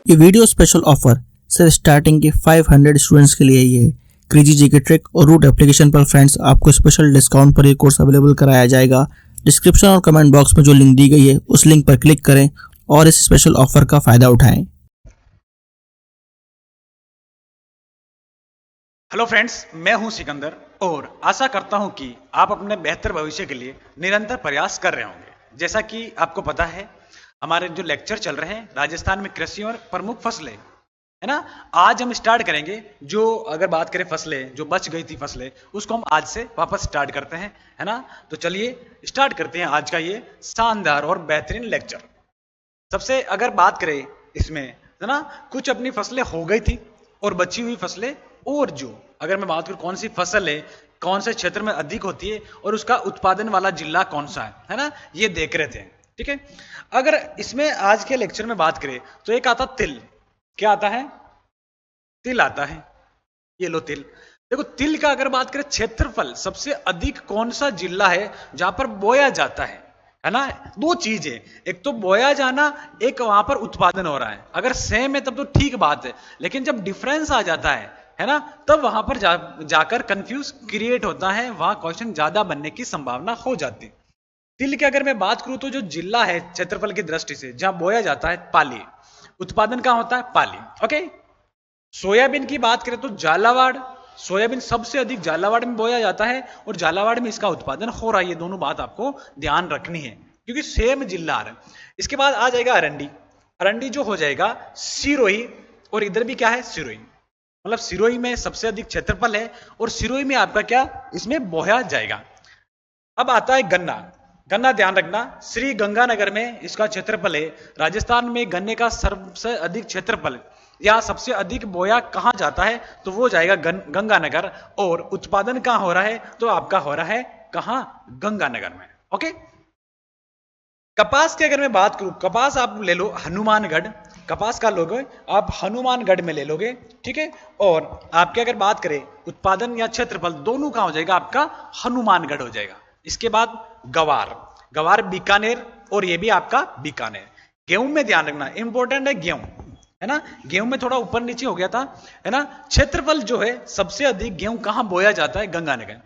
ये video special offer सिर्फ starting के 500 स्टूडेंट्स के लिए ही है। क्रेजी जीके ट्रिक और रूट एप्लीकेशन पर फ्रेंड्स आपको स्पेशल डिस्काउंट पर ये कोर्स अवेलेबल कराया जाएगा। डिस्क्रिप्शन और कमेंट बॉक्स में जो लिंक दी गई है उस लिंक पर क्लिक करें और इस स्पेशल ऑफर का फायदा उठाएं। हेलो फ्रेंड्स, मैं हूं सिकंदर और आशा करता हूं कि आप अपने बेहतर भविष्य के लिए निरंतर प्रयास कर रहे होंगे। जैसा कि आपको पता है, हमारे जो लेक्चर चल रहे हैं राजस्थान में कृषि और प्रमुख फसलें, है ना। आज हम स्टार्ट करेंगे, जो अगर बात करें फसलें, जो बच गई थी फसलें, उसको हम आज से वापस स्टार्ट करते हैं, है ना। तो चलिए स्टार्ट करते हैं आज का ये शानदार और बेहतरीन लेक्चर। सबसे अगर बात करें इसमें, है ना, कुछ अपनी फसलें हो गई थी और बची हुई फसलें, और जो अगर मैं बात करूं कौन सी फसल है, कौन से क्षेत्र में अधिक होती है और उसका उत्पादन वाला जिला कौन सा है ना, ये देख रहे थे। ठीक है, अगर इसमें आज के लेक्चर में बात करें तो एक आता तिल। क्या आता है? तिल आता है। ये लो तिल। देखो, तिल का अगर बात करें क्षेत्रफल, सबसे अधिक कौन सा जिला है जहां पर बोया जाता है ना। दो चीज है, एक तो बोया जाना, एक वहां पर उत्पादन हो रहा है। अगर सेम है तब तो ठीक बात है, लेकिन जब डिफरेंस आ जाता है ना, तब वहां पर जाकर कंफ्यूज क्रिएट होता है, वहां क्वेश्चन ज्यादा बनने की संभावना हो जाती। तिल की अगर मैं बात करूं तो जो जिला है क्षेत्रफल की दृष्टि से जहां बोया जाता है, पाली। उत्पादन कहां होता है? पाली। ओके। सोयाबीन की बात करें तो झालावाड़। सोयाबीन सबसे अधिक झालावाड़ में बोया जाता है और झालावाड़ में इसका उत्पादन हो रहा है। ये दोनों बात आपको ध्यान रखनी है क्योंकि सेम जिला आ रहा है। इसके बाद आ जाएगा अरंडी। अरंडी जो हो जाएगा सिरोही, और इधर भी क्या है? सिरोही। मतलब सिरोही में सबसे अधिक क्षेत्रफल है और सिरोही में आपका क्या इसमें बोया जाएगा। अब आता है गन्ना। गन्ना ध्यान रखना, श्री गंगानगर में इसका क्षेत्रफल है। राजस्थान में गन्ने का सबसे अधिक क्षेत्रफल या सबसे अधिक बोया कहां जाता है तो वो जाएगा गंगानगर, और उत्पादन कहां हो रहा है तो आपका हो रहा है कहां? गंगानगर में। ओके। कपास की अगर मैं बात करूं, कपास आप ले लो हनुमानगढ़। कपास का लोगे आप हनुमानगढ़ में ले लोगे, ठीक है। और आपके अगर बात करें उत्पादन या क्षेत्रफल, दोनों कहां हो जाएगा? आपका हनुमानगढ़ हो जाएगा। इसके बाद गवार। गवार बीकानेर, और ये भी आपका बीकानेर। गेहूं में ध्यान रखना, इंपॉर्टेंट है गेहूं, है ना। गेहूं में थोड़ा ऊपर नीचे हो गया था, है ना। क्षेत्रफल जो है सबसे अधिक गेहूं कहां बोया जाता है? गंगानगर।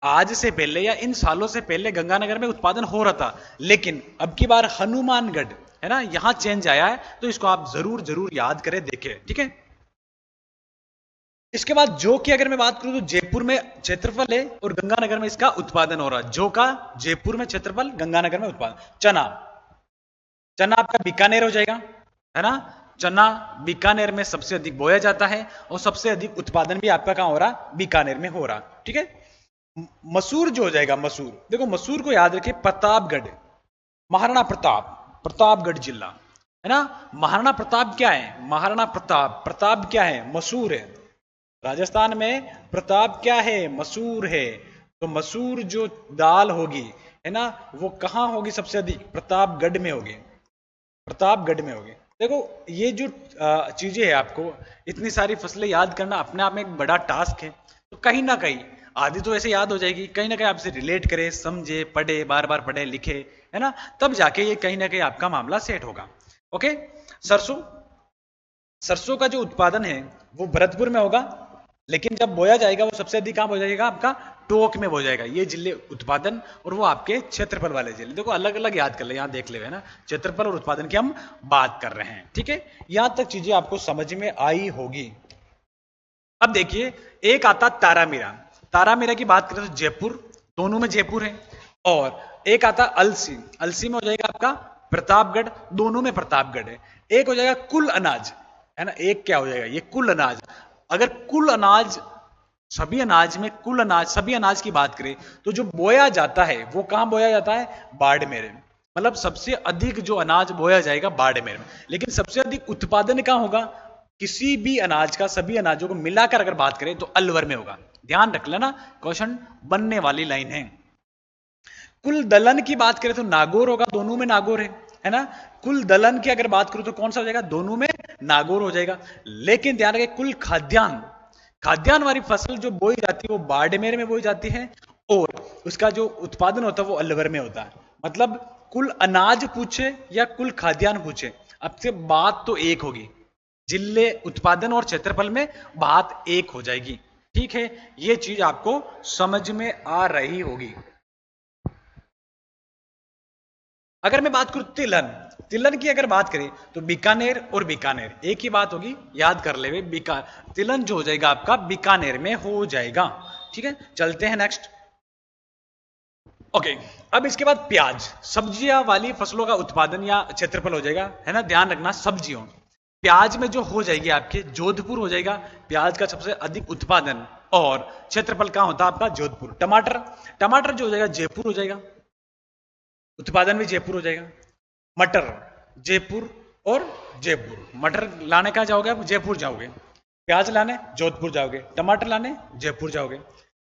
आज से पहले या इन सालों से पहले गंगानगर में उत्पादन हो रहा था, लेकिन अब की बार हनुमानगढ़, है ना, यहां चेंज आया है। तो इसको आप जरूर जरूर याद करें, देखें, ठीक है। इसके बाद जौ की अगर मैं बात करूं तो जयपुर में क्षेत्रफल है और गंगानगर में इसका उत्पादन हो रहा है। जौ का जयपुर में क्षेत्रफल, गंगानगर में उत्पादन। चना। चना आपका बीकानेर हो जाएगा, है ना। चना बीकानेर में सबसे अधिक बोया जाता है और सबसे अधिक उत्पादन भी आपका कहां हो रहा? बीकानेर में हो रहा, ठीक है। मसूर जो हो जाएगा, मसूर। देखो, मसूर को याद रखिए, प्रतापगढ़, महाराणा प्रताप, प्रतापगढ़ जिला, है ना। महाराणा प्रताप क्या है? महाराणा प्रताप, प्रताप क्या है? मसूर है। राजस्थान में प्रताप क्या है? मसूर है। तो मसूर जो दाल होगी, है ना, वो कहां होगी सबसे अधिक? प्रतापगढ़ में होगी, प्रतापगढ़ में होगी। देखो, ये जो चीजें है, आपको इतनी सारी फसलें याद करना अपने आप में एक बड़ा टास्क है। तो कहीं ना कहीं आधी तो ऐसे याद हो जाएगी, कहीं ना कहीं आपसे रिलेट करे, समझे, पढ़े, बार बार पढ़े, लिखे, है ना, तब जाके ये कहीं ना कहीं आपका मामला सेट होगा। ओके। सरसों। सरसों का जो उत्पादन है वो भरतपुर में होगा, लेकिन जब बोया जाएगा वो सबसे अधिक कहां हो जाएगा? आपका टोक में हो जाएगा। ये जिले उत्पादन और वो आपके क्षेत्रफल वाले जिले। देखो, अलग अलग याद कर ले, यहां देख ले, है ना। क्षेत्रफल और उत्पादन की हम बात कर रहे हैं, ठीक है। यहां तक चीजें आपको समझ में आई होगी। अब देखिए, एक आता तारामीरा। तारामीरा की बात करें तो जयपुर, दोनों में जयपुर है। और एक आता अलसी। अलसी में हो जाएगा आपका प्रतापगढ़, दोनों में प्रतापगढ़ है। एक हो जाएगा कुल अनाज, है ना। एक क्या हो जाएगा? ये कुल अनाज। अगर कुल अनाज, सभी अनाज में कुल अनाज, सभी अनाज की बात करें तो जो बोया जाता है वो कहां बोया जाता है? बाड़मेर में। मतलब सबसे अधिक जो अनाज बोया जाएगा बाड़मेर में। लेकिन सबसे अधिक उत्पादन कहां होगा? किसी भी अनाज का, सभी अनाजों को मिलाकर अगर बात करें तो अलवर में होगा। ध्यान रख लेना, क्वेश्चन बनने वाली लाइन है। कुल दलहन की बात करें तो नागौर होगा, दोनों में नागौर है ना। कुल दलहन की अगर बात करूं तो कौन सा हो जाएगा? दोनों में नागौर हो जाएगा। लेकिन ध्यान रखें, कुल खाद्यान्न, खाद्यान्न वाली फसल जो बोई जाती है वो बाड़मेर में बोई जाती है और उसका जो उत्पादन होता है वो अलवर में होता है। मतलब कुल अनाज पूछे या कुल खाद्यान्न पूछे, अब से बात तो एक होगी, जिले, उत्पादन और क्षेत्रफल में बात एक हो जाएगी। ठीक है, ये चीज आपको समझ में आ रही होगी। अगर मैं बात करूं तिलन, तिलन की अगर बात करें तो बीकानेर और बीकानेर एक ही बात होगी, याद कर ले तिलन जो हो जाएगा आपका बीकानेर में हो जाएगा। ठीक है, चलते हैं नेक्स्ट। ओके, अब इसके बाद प्याज, सब्जियां वाली फसलों का उत्पादन या क्षेत्रफल हो जाएगा, है ना, ध्यान रखना सब्जियों। प्याज में जो हो जाएगी आपके जोधपुर हो जाएगा, प्याज का सबसे अधिक उत्पादन और क्षेत्रफल कहां होता है आपका जोधपुर। टमाटर, टमाटर जो हो जाएगा जयपुर हो जाएगा, उत्पादन भी जयपुर हो जाएगा। मटर जयपुर और जयपुर, मटर लाने का जाओगे आप जयपुर जाओगे, प्याज लाने जोधपुर जाओगे, टमाटर लाने जयपुर जाओगे।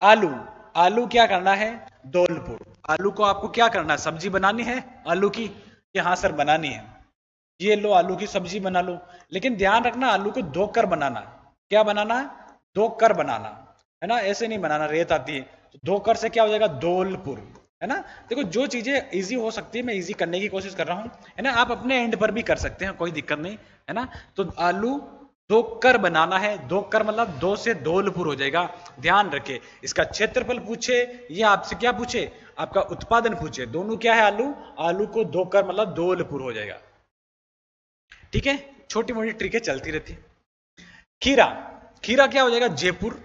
आलू, आलू क्या करना है धौलपुर, आलू को आपको क्या करना है, सब्जी बनानी है आलू की कि हाँ सर बनानी है, ये लो आलू की सब्जी बना लो, लेकिन ध्यान रखना आलू को धोकर बनाना। क्या बनाना है, धोकर बनाना, है ना, ऐसे नहीं बनाना, रेत आती है तो धोकर से क्या हो जाएगा धौलपुर, है ना। देखो जो चीजें इजी हो सकती है मैं इजी करने की कोशिश कर रहा हूं, है ना, आप अपने एंड पर भी कर सकते हैं, कोई दिक्कत नहीं, है ना। तो आलू धोकर बनाना है, धोकर मतलब दो से धौलपुर हो जाएगा। ध्यान रखे, इसका क्षेत्रफल पूछे या आपसे क्या पूछे, आपका उत्पादन पूछे, दोनों क्या है आलू, आलू को धोकर मतलब धौलपुर हो जाएगा। ठीक है, छोटी मोटी ट्रिकें चलती रहती है। खीरा, खीरा क्या हो जाएगा जयपुर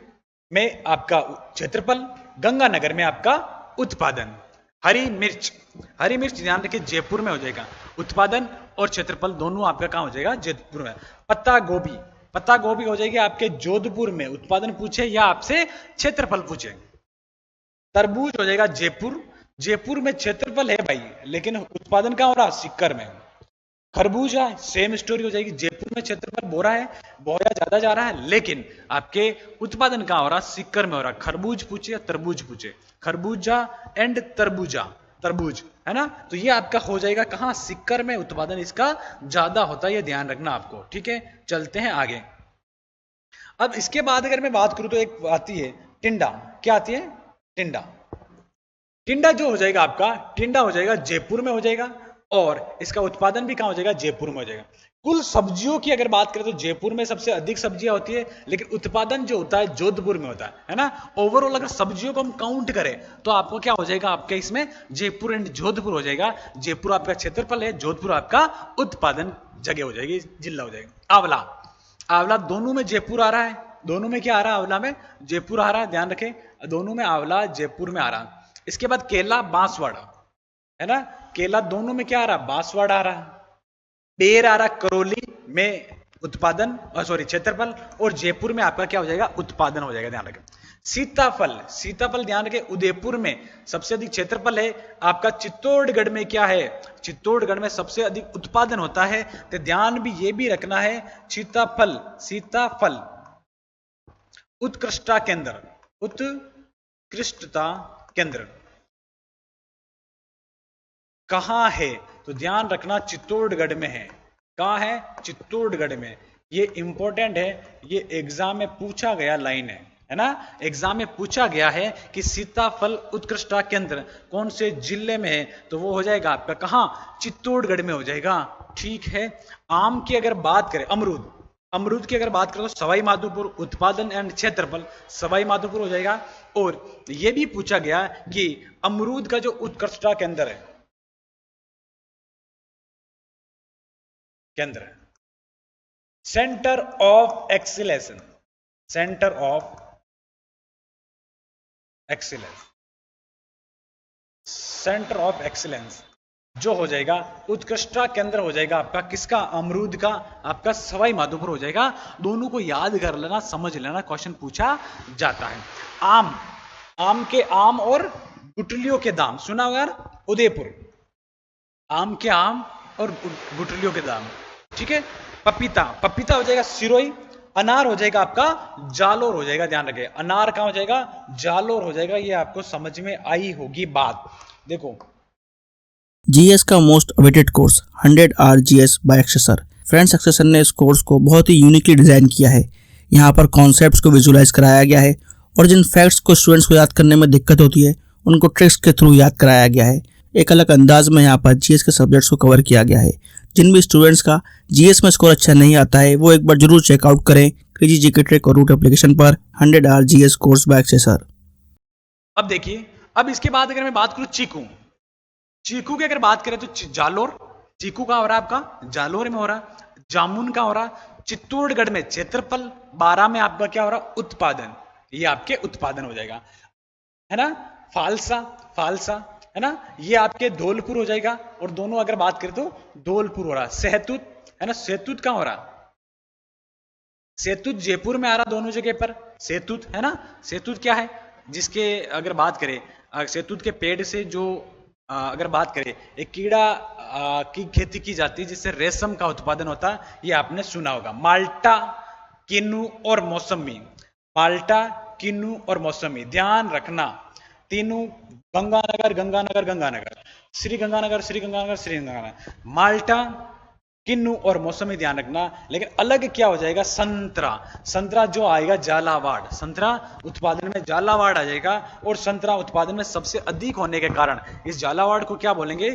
में आपका क्षेत्रफल, गंगानगर में आपका उत्पादन। हरी मिर्च, हरी मिर्च ध्यान रखिए जयपुर में हो जाएगा, उत्पादन और क्षेत्रफल दोनों आपका कहां हो जाएगा जयपुर में। पत्ता गोभी, पत्ता गोभी हो जाएगी आपके जोधपुर में, उत्पादन पूछे या आपसे क्षेत्रफल पूछे। तरबूज हो जाएगा जयपुर, जयपुर में क्षेत्रफल है भाई लेकिन उत्पादन कहां हो रहा सीकर में। खरबूजा सेम स्टोरी हो जाएगी, जयपुर में क्षेत्रफल बोरा है, बोरा ज्यादा जा रहा है लेकिन आपके उत्पादन कहां हो रहा सीकर में हो रहा। खरबूज पूछे या तरबूज पूछे, खरबूजा एंड तरबूजा, तरबूज, है ना, तो ये आपका हो जाएगा कहां सीकर में, उत्पादन इसका ज्यादा होता है, ये ध्यान रखना आपको। ठीक है, चलते हैं आगे। अब इसके बाद अगर मैं बात करूं तो एक आती है टिंडा, क्या आती है टिंडा, टिंडा जो हो जाएगा आपका, टिंडा हो जाएगा जयपुर में हो जाएगा और इसका उत्पादन भी कहां हो जाएगा जयपुर में हो जाएगा। कुल सब्जियों की अगर बात करें तो जयपुर में सबसे अधिक सब्जियां होती है लेकिन उत्पादन जो होता है जोधपुर में होता है ना। ओवरऑल अगर सब्जियों को हम काउंट करें तो आपको क्या हो जाएगा आपके इसमें जयपुर एंड जोधपुर हो जाएगा। जयपुर आपका क्षेत्रफल है, जोधपुर आपका उत्पादन जगह हो जाएगी, जिला हो जाएगा। आंवला, आंवला दोनों में जयपुर आ रहा है, दोनों में क्या आ रहा है, आंवला में जयपुर आ रहा है, ध्यान रखें दोनों में आंवला जयपुर में आ रहा है। इसके बाद केला बांसवाड़ा, है ना, केला दोनों में क्या आ रहा है बांसवाड़ा आ रहा है। पेड़ आ रहा करौली में उत्पादन सॉरी क्षेत्रफल और जयपुर में आपका क्या हो जाएगा उत्पादन हो जाएगा, ध्यान रखें। सीताफल, सीताफल ध्यान रखें उदयपुर में सबसे अधिक क्षेत्रफल है आपका। चित्तौड़गढ़ में क्या है, चित्तौड़गढ़ में सबसे अधिक उत्पादन होता है, तो ध्यान भी ये भी रखना है सीताफल, सीताफल उत्कृष्टता केंद्र, उत्कृष्टता केंद्र कहां है, तो ध्यान रखना चित्तौड़गढ़ में है। कहां है, चित्तौड़गढ़ में। ये इंपॉर्टेंट है, ये एग्जाम में पूछा गया लाइन है ना, एग्जाम में पूछा गया है कि सीताफल उत्कृष्टता केंद्र कौन से जिले में है, तो वो हो जाएगा आपका कहां चित्तौड़गढ़ में हो जाएगा। ठीक है, आम की अगर बात करें, अमरूद, अमरूद की अगर बात करें तो सवाई माधोपुर, उत्पादन एंड क्षेत्रफल सवाई माधोपुर हो जाएगा। और यह भी पूछा गया कि अमरूद का जो उत्कृष्टता केंद्र है, केंद्र centre of excellence, centre of excellence, centre of excellence जो हो जाएगा उत्कृष्टता केंद्र हो जाएगा आपका किसका, अमरूद का, आपका सवाई माधोपुर हो जाएगा। दोनों को याद कर लेना, समझ लेना, क्वेश्चन पूछा जाता है। आम, आम के आम और गुठलियों के दाम सुना होगा यार, उदयपुर आम के आम और गुठलियों के दाम। ठीक है, पपीता, पपीता हो जाएगा सिरोही, अनार हो जाएगा आपका जालोर हो जाएगा, ध्यान रखें अनार कहां हो जाएगा जालोर हो जाएगा। ये आपको समझ में आई होगी बात। देखो जीएस का most awaited course 100 hour GS by Akshay sir. Friends, Akshay sir ने इस कोर्स को बहुत ही यूनिकली डिजाइन किया है। यहाँ पर कॉन्सेप्ट्स को विजुलाइज कराया गया है और जिन फैक्ट्स को स्टूडेंट्स को याद करने में दिक्कत होती है उनको ट्रिक्स के थ्रू याद कराया गया है। एक अलग अंदाज में यहाँ पर जीएस के सब्जेक्ट्स को कवर किया गया है। जिन भी स्टूडेंट्स का जीएस में स्कोर अच्छा नहीं आता है वो एक बार जरूर चेकआउट करें क्रेजी जीके ट्रैक और रूट एप्लीकेशन पर 100 आवर जीएस कोर्स बाय एक्सेस सर। अब देखिए, अब इसके बाद अगर मैं बात करूं चीकू, चीकू की अगर बात करें तो जालोर, चीकू का हो रहा है आपका जालोर में हो रहा, जामुन का हो रहा चित्तौड़गढ़ में क्षेत्रफल, 12 में आपका क्या हो रहा उत्पादन, ये आपके उत्पादन हो जाएगा, है ना। फालसा, फालसा है ना, ये आपके धौलपुर हो जाएगा। और दोनों अगर बात करें तो धौलपुर हो रहा। सहतूत है ना, सहतूत कहां हो रहा, सहतूत जयपुर में आ रहा दोनों जगह पर, सहतूत है ना। सहतूत क्या है, जिसके अगर बात करें सहतूत के पेड़ से जो अगर बात करें एक कीड़ा की खेती की जाती है जिससे रेशम का उत्पादन होता है, ये आपने सुना होगा। माल्टा, किन्नू और मौसमी, माल्टा, किन्नू और मौसमी, ध्यान रखना तीनों गंगानगर, गंगानगर, गंगानगर, श्री गंगानगर, श्री गंगानगर, श्री गंगानगर, माल्टा, किन्नू और मौसमी ध्यान रखना। लेकिन अलग क्या हो जाएगा, संतरा, संतरा जो आएगा झालावाड़, संतरा उत्पादन में झालावाड़ आ जाएगा। और संतरा उत्पादन में सबसे अधिक होने के कारण इस झालावाड़ को क्या बोलेंगे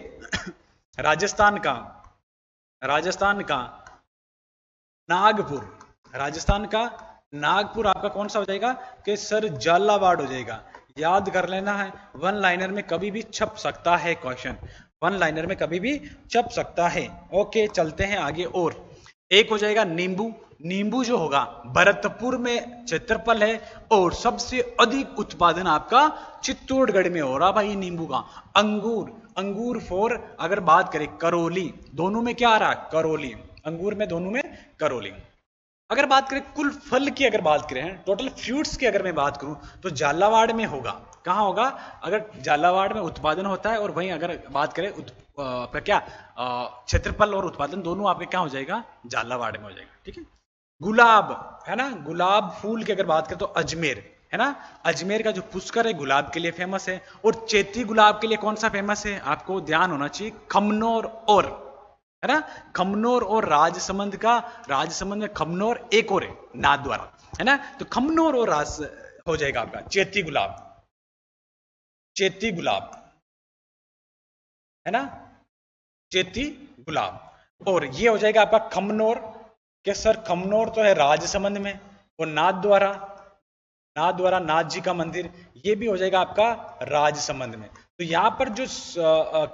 राजस्थान का, राजस्थान का नागपुर, राजस्थान का नागपुर आपका कौन सा हो जाएगा कि सर झालावाड़ हो जाएगा। याद कर लेना है, वन लाइनर में कभी भी छप सकता है क्वेश्चन, वन लाइनर में कभी भी छप सकता है। ओके, चलते हैं आगे। और एक हो जाएगा नींबू, नींबू जो होगा भरतपुर में क्षेत्रफल है और सबसे अधिक उत्पादन आपका चित्तौड़गढ़ में हो रहा भाई नींबू का। अंगूर, अंगूर फॉर अगर बात करें करौली, दोनों में क्या आ रहा है करौली, अंगूर में दोनों में करौली। अगर बात करें कुल फल की, अगर बात करें टोटल फ्रूट्स की अगर मैं बात करूं तो झालावाड़ में होगा। कहां होगा, अगर झालावाड़ में उत्पादन होता है और वहीं अगर बात करें क्या क्षेत्रफल और उत्पादन दोनों आपके क्या हो जाएगा झालावाड़ में हो जाएगा। ठीक है। गुलाब है ना, गुलाब फूल की अगर बात करें तो अजमेर है ना, अजमेर का जो पुष्कर है गुलाब के लिए फेमस है। और चेती गुलाब के लिए कौन सा फेमस है, आपको ध्यान होना चाहिए खमनोर और, है ना, खमनोर और राजसमंद का, राजसमंद में खमनोर एक और है नाथद्वारा, है ना। तो खमनोर और राज हो जाएगा आपका चेती गुलाब, चेती गुलाब है ना, चेती गुलाब। और ये हो जाएगा आपका खमनोर के सर, खमनोर तो है राजसमंद में, और नाथद्वारा, नाथद्वारा नाथ जी का मंदिर, ये भी हो जाएगा आपका राजसमंद में। तो यहाँ पर जो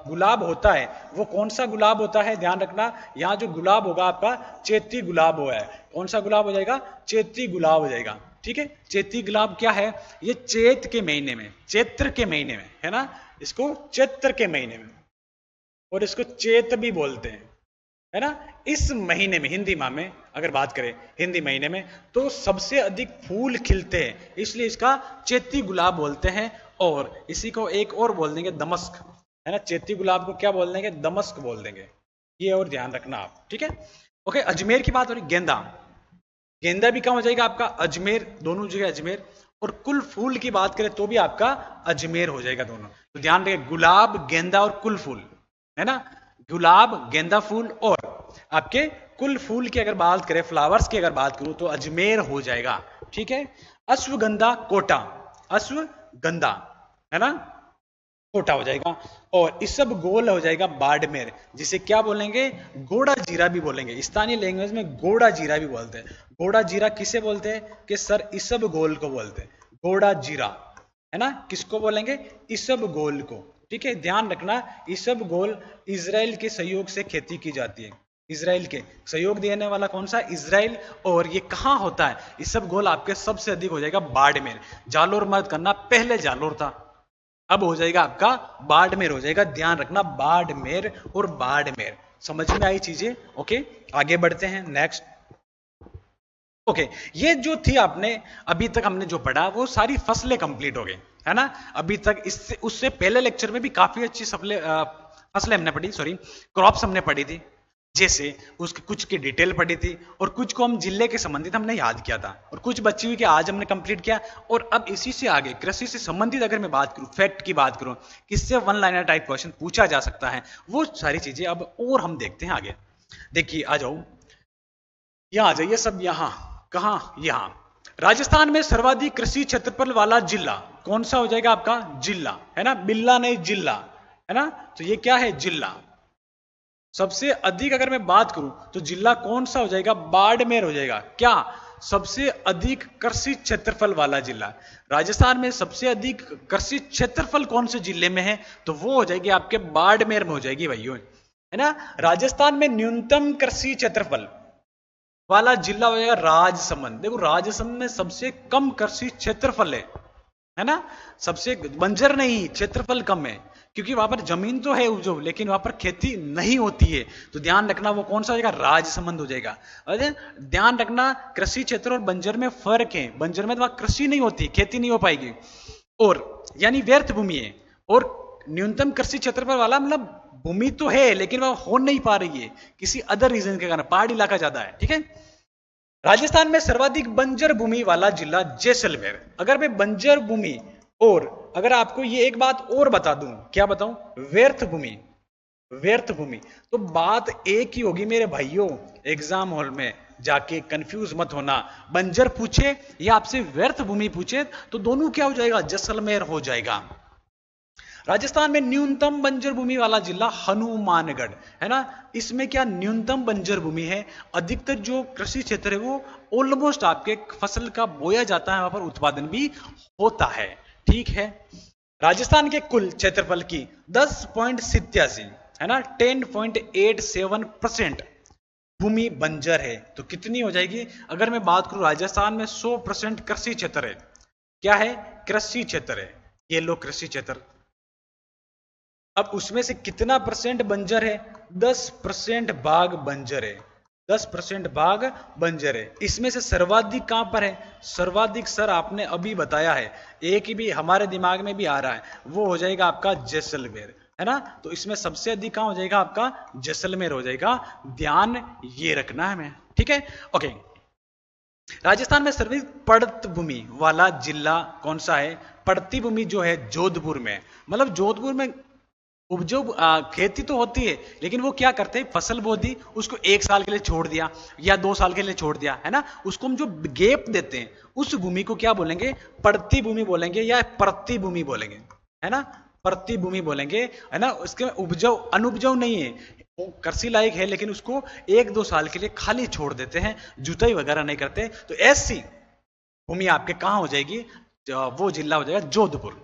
गुलाब होता है वो कौन सा गुलाब होता है, ध्यान रखना। यहाँ जो गुलाब होगा आपका चेती गुलाब हुआ है, कौन सा गुलाब हो जाएगा, चेती गुलाब हो जाएगा। ठीक है। चेती गुलाब क्या है, ये चैत के महीने में, चैत्र के महीने में, है ना, इसको चैत्र के महीने में, और इसको चैत भी बोलते हैं, है ना। इस महीने में हिंदी माह में अगर बात करें हिंदी महीने में तो सबसे अधिक फूल खिलते हैं, इसलिए इसका चेती गुलाब बोलते हैं। और इसी को एक और बोल देंगे दमस्क, है ना, चेती गुलाब को क्या बोल देंगे, दमस्क बोल देंगे, ये और ध्यान रखना आप। ठीक है। ओके, अजमेर की बात हो रही, गेंदा, गेंदा भी कहाँ हो जाएगा आपका अजमेर, दोनों जगह अजमेर। और कुल फूल की बात करें तो भी आपका अजमेर हो जाएगा दोनों। तो ध्यान रखिए गुलाब, गेंदा और कुल फूल, है ना, गुलाब, गेंदा फूल और आपके कुल फूल की अगर बात करें, फ्लावर्स की अगर बात करूं तो अजमेर हो जाएगा। ठीक है। अश्वगंधा कोटा, अश्वगंधा है ना, कोटा हो जाएगा। और इसब गोल हो जाएगा बाड़मेर, जिसे क्या बोलेंगे, गोड़ा जीरा भी बोलेंगे, स्थानीय लैंग्वेज में गोड़ा जीरा भी बोलते हैं। गोड़ा जीरा किसे बोलते हैं कि सर इसब गोल को बोलते हैं, गोड़ा जीरा, है ना, किसको बोलेंगे, इसब गोल को। ठीक है। ध्यान रखना, इसब गोल इजराइल के सहयोग से खेती की जाती है, इजराइल के सहयोग देने वाला कौन सा, इजराइल। और ये कहां होता है, इसब गोल आपके सबसे अधिक हो जाएगा बाड़मेर, जालोर मत करना, पहले जालोर था, अब हो जाएगा आपका बाड़मेर हो जाएगा। ध्यान रखना बाड़मेर और बाड़मेर, समझ में आई चीजें। ओके, आगे बढ़ते हैं नेक्स्ट। ओके, ये जो थी आपने अभी तक हमने जो पढ़ा वो सारी फसलें कंप्लीट हो गई, है ना। अभी तक इससे उससे पहले लेक्चर में भी काफी अच्छी फसलें हमने पढ़ी, सॉरी क्रॉप्स हमने पढ़ी थी, जैसे उसके कुछ की डिटेल पढ़ी थी और कुछ को हम जिले के संबंधित हमने याद किया था, और कुछ बची हुई कि आज हमने कंप्लीट किया। और अब इसी से आगे कृषि से संबंधित अगर मैं बात करूं, फैक्ट की बात करूं, किससे वन लाइनर टाइप क्वेश्चन पूछा जा सकता है, वो सारी चीजें अब और हम देखते हैं आगे। देखिए, आ जाओ, यहां आ जाइए सब, यहां कहां, यहां राजस्थान में सर्वाधिक कृषि क्षेत्रफल वाला जिला कौन सा हो जाएगा आपका, जिला, है ना, बिल्ला नहीं जिला, है ना। तो ये क्या है, जिला। सबसे अधिक अगर मैं बात करूं तो जिला कौन सा हो जाएगा, बाड़मेर हो जाएगा। क्या, सबसे अधिक कृषि क्षेत्रफल वाला जिला। राजस्थान में सबसे अधिक कृषि क्षेत्रफल कौन से जिले में है, तो वो हो जाएगी आपके बाड़मेर में हो जाएगी भाइयों, है ना। राजस्थान में न्यूनतम कृषि क्षेत्रफल वाला जिला हो जाएगा राजसमंद। देखो राजसमंद में सबसे कम कृषि क्षेत्रफल है ना। सबसे बंजर नहीं, क्षेत्रफल कम है, क्योंकि वहां पर जमीन तो है उपजाऊ लेकिन वहां पर खेती नहीं होती है। तो ध्यान रखना वो कौन सा हो जाएगा, राजसमंद हो जाएगा। अरे ध्यान रखना कृषि क्षेत्र और बंजर में फर्क है। बंजर में तो वहां कृषि नहीं होती, खेती नहीं हो पाएगी, और यानी व्यर्थ भूमि है। और न्यूनतम कृषि क्षेत्रफल वाला मतलब भूमि तो है लेकिन वह हो नहीं पा रही है किसी अदर रीजन के कारण, पहाड़ी इलाका ज्यादा है, ठीक है। राजस्थान में सर्वाधिक बंजर भूमि वाला जिला जैसलमेर। अगर मैं बंजर भूमि, और अगर आपको ये एक बात और बता दूं, क्या बताऊं, व्यर्थ भूमि, व्यर्थ भूमि, तो बात एक ही होगी मेरे भाइयों। एग्जाम हॉल में जाके कंफ्यूज मत होना, बंजर पूछे या आपसे व्यर्थ भूमि पूछे तो दोनों क्या हो जाएगा, जैसलमेर हो जाएगा। राजस्थान में न्यूनतम बंजर भूमि वाला जिला हनुमानगढ़, है ना। इसमें क्या न्यूनतम बंजर भूमि है, अधिकतर जो कृषि क्षेत्र है वो ऑलमोस्ट आपके फसल का बोया जाता है, वहां पर उत्पादन भी होता है, ठीक है। राजस्थान के कुल क्षेत्रफल की 10.87, है ना, 10.87% भूमि बंजर है। तो कितनी हो जाएगी, अगर मैं बात करूं राजस्थान में 100% कृषि क्षेत्र है। क्या है, कृषि क्षेत्र है, ये लो कृषि क्षेत्र। अब उसमें से कितना परसेंट बंजर है, 10% भाग बंजर है, 10% भाग बंजर है। इसमें से सर्वाधिक कहां पर है, सर्वाधिक सर आपने अभी बताया है, एक ही भी हमारे दिमाग में भी आ रहा है, वो हो जाएगा आपका जैसलमेर, है ना। तो इसमें सबसे अधिक कहां हो जाएगा, आपका जैसलमेर हो जाएगा, ध्यान ये रखना है हमें, ठीक है, ओके। राजस्थान में सर्वाधिक पड़त भूमि वाला जिला कौन सा है, पड़ती भूमि जो है जोधपुर में। मतलब जोधपुर में उपजाऊ खेती तो होती है लेकिन वो क्या करते हैं, फसल बो दी, उसको 1 साल के लिए छोड़ दिया या 2 साल के लिए छोड़ दिया, है ना। उसको हम जो गैप देते हैं उस भूमि को क्या बोलेंगे, पड़ती भूमि बोलेंगे या परती भूमि बोलेंगे, है ना, परती भूमि बोलेंगे, है ना। उसके उपजाऊ अनुपजाऊ नहीं है, वो कृषि लायक है लेकिन उसको 1-2 साल के लिए खाली छोड़ देते हैं, जुताई वगैरह नहीं करते। तो ऐसी भूमि आपके कहां हो जाएगी, वो जिला हो जाएगा जोधपुर।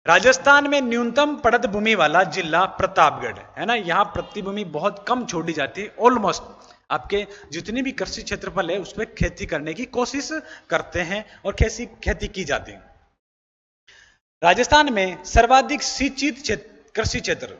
राजस्थान में न्यूनतम पड़त भूमि वाला जिला प्रतापगढ़, है ना। यहां प्रतिभूमि बहुत कम छोड़ी जाती है, ऑलमोस्ट आपके जितनी भी कृषि क्षेत्रफल है उसमें खेती करने की कोशिश करते हैं और खेती की जाती है। राजस्थान में सर्वाधिक सिंचित कृषि क्षेत्र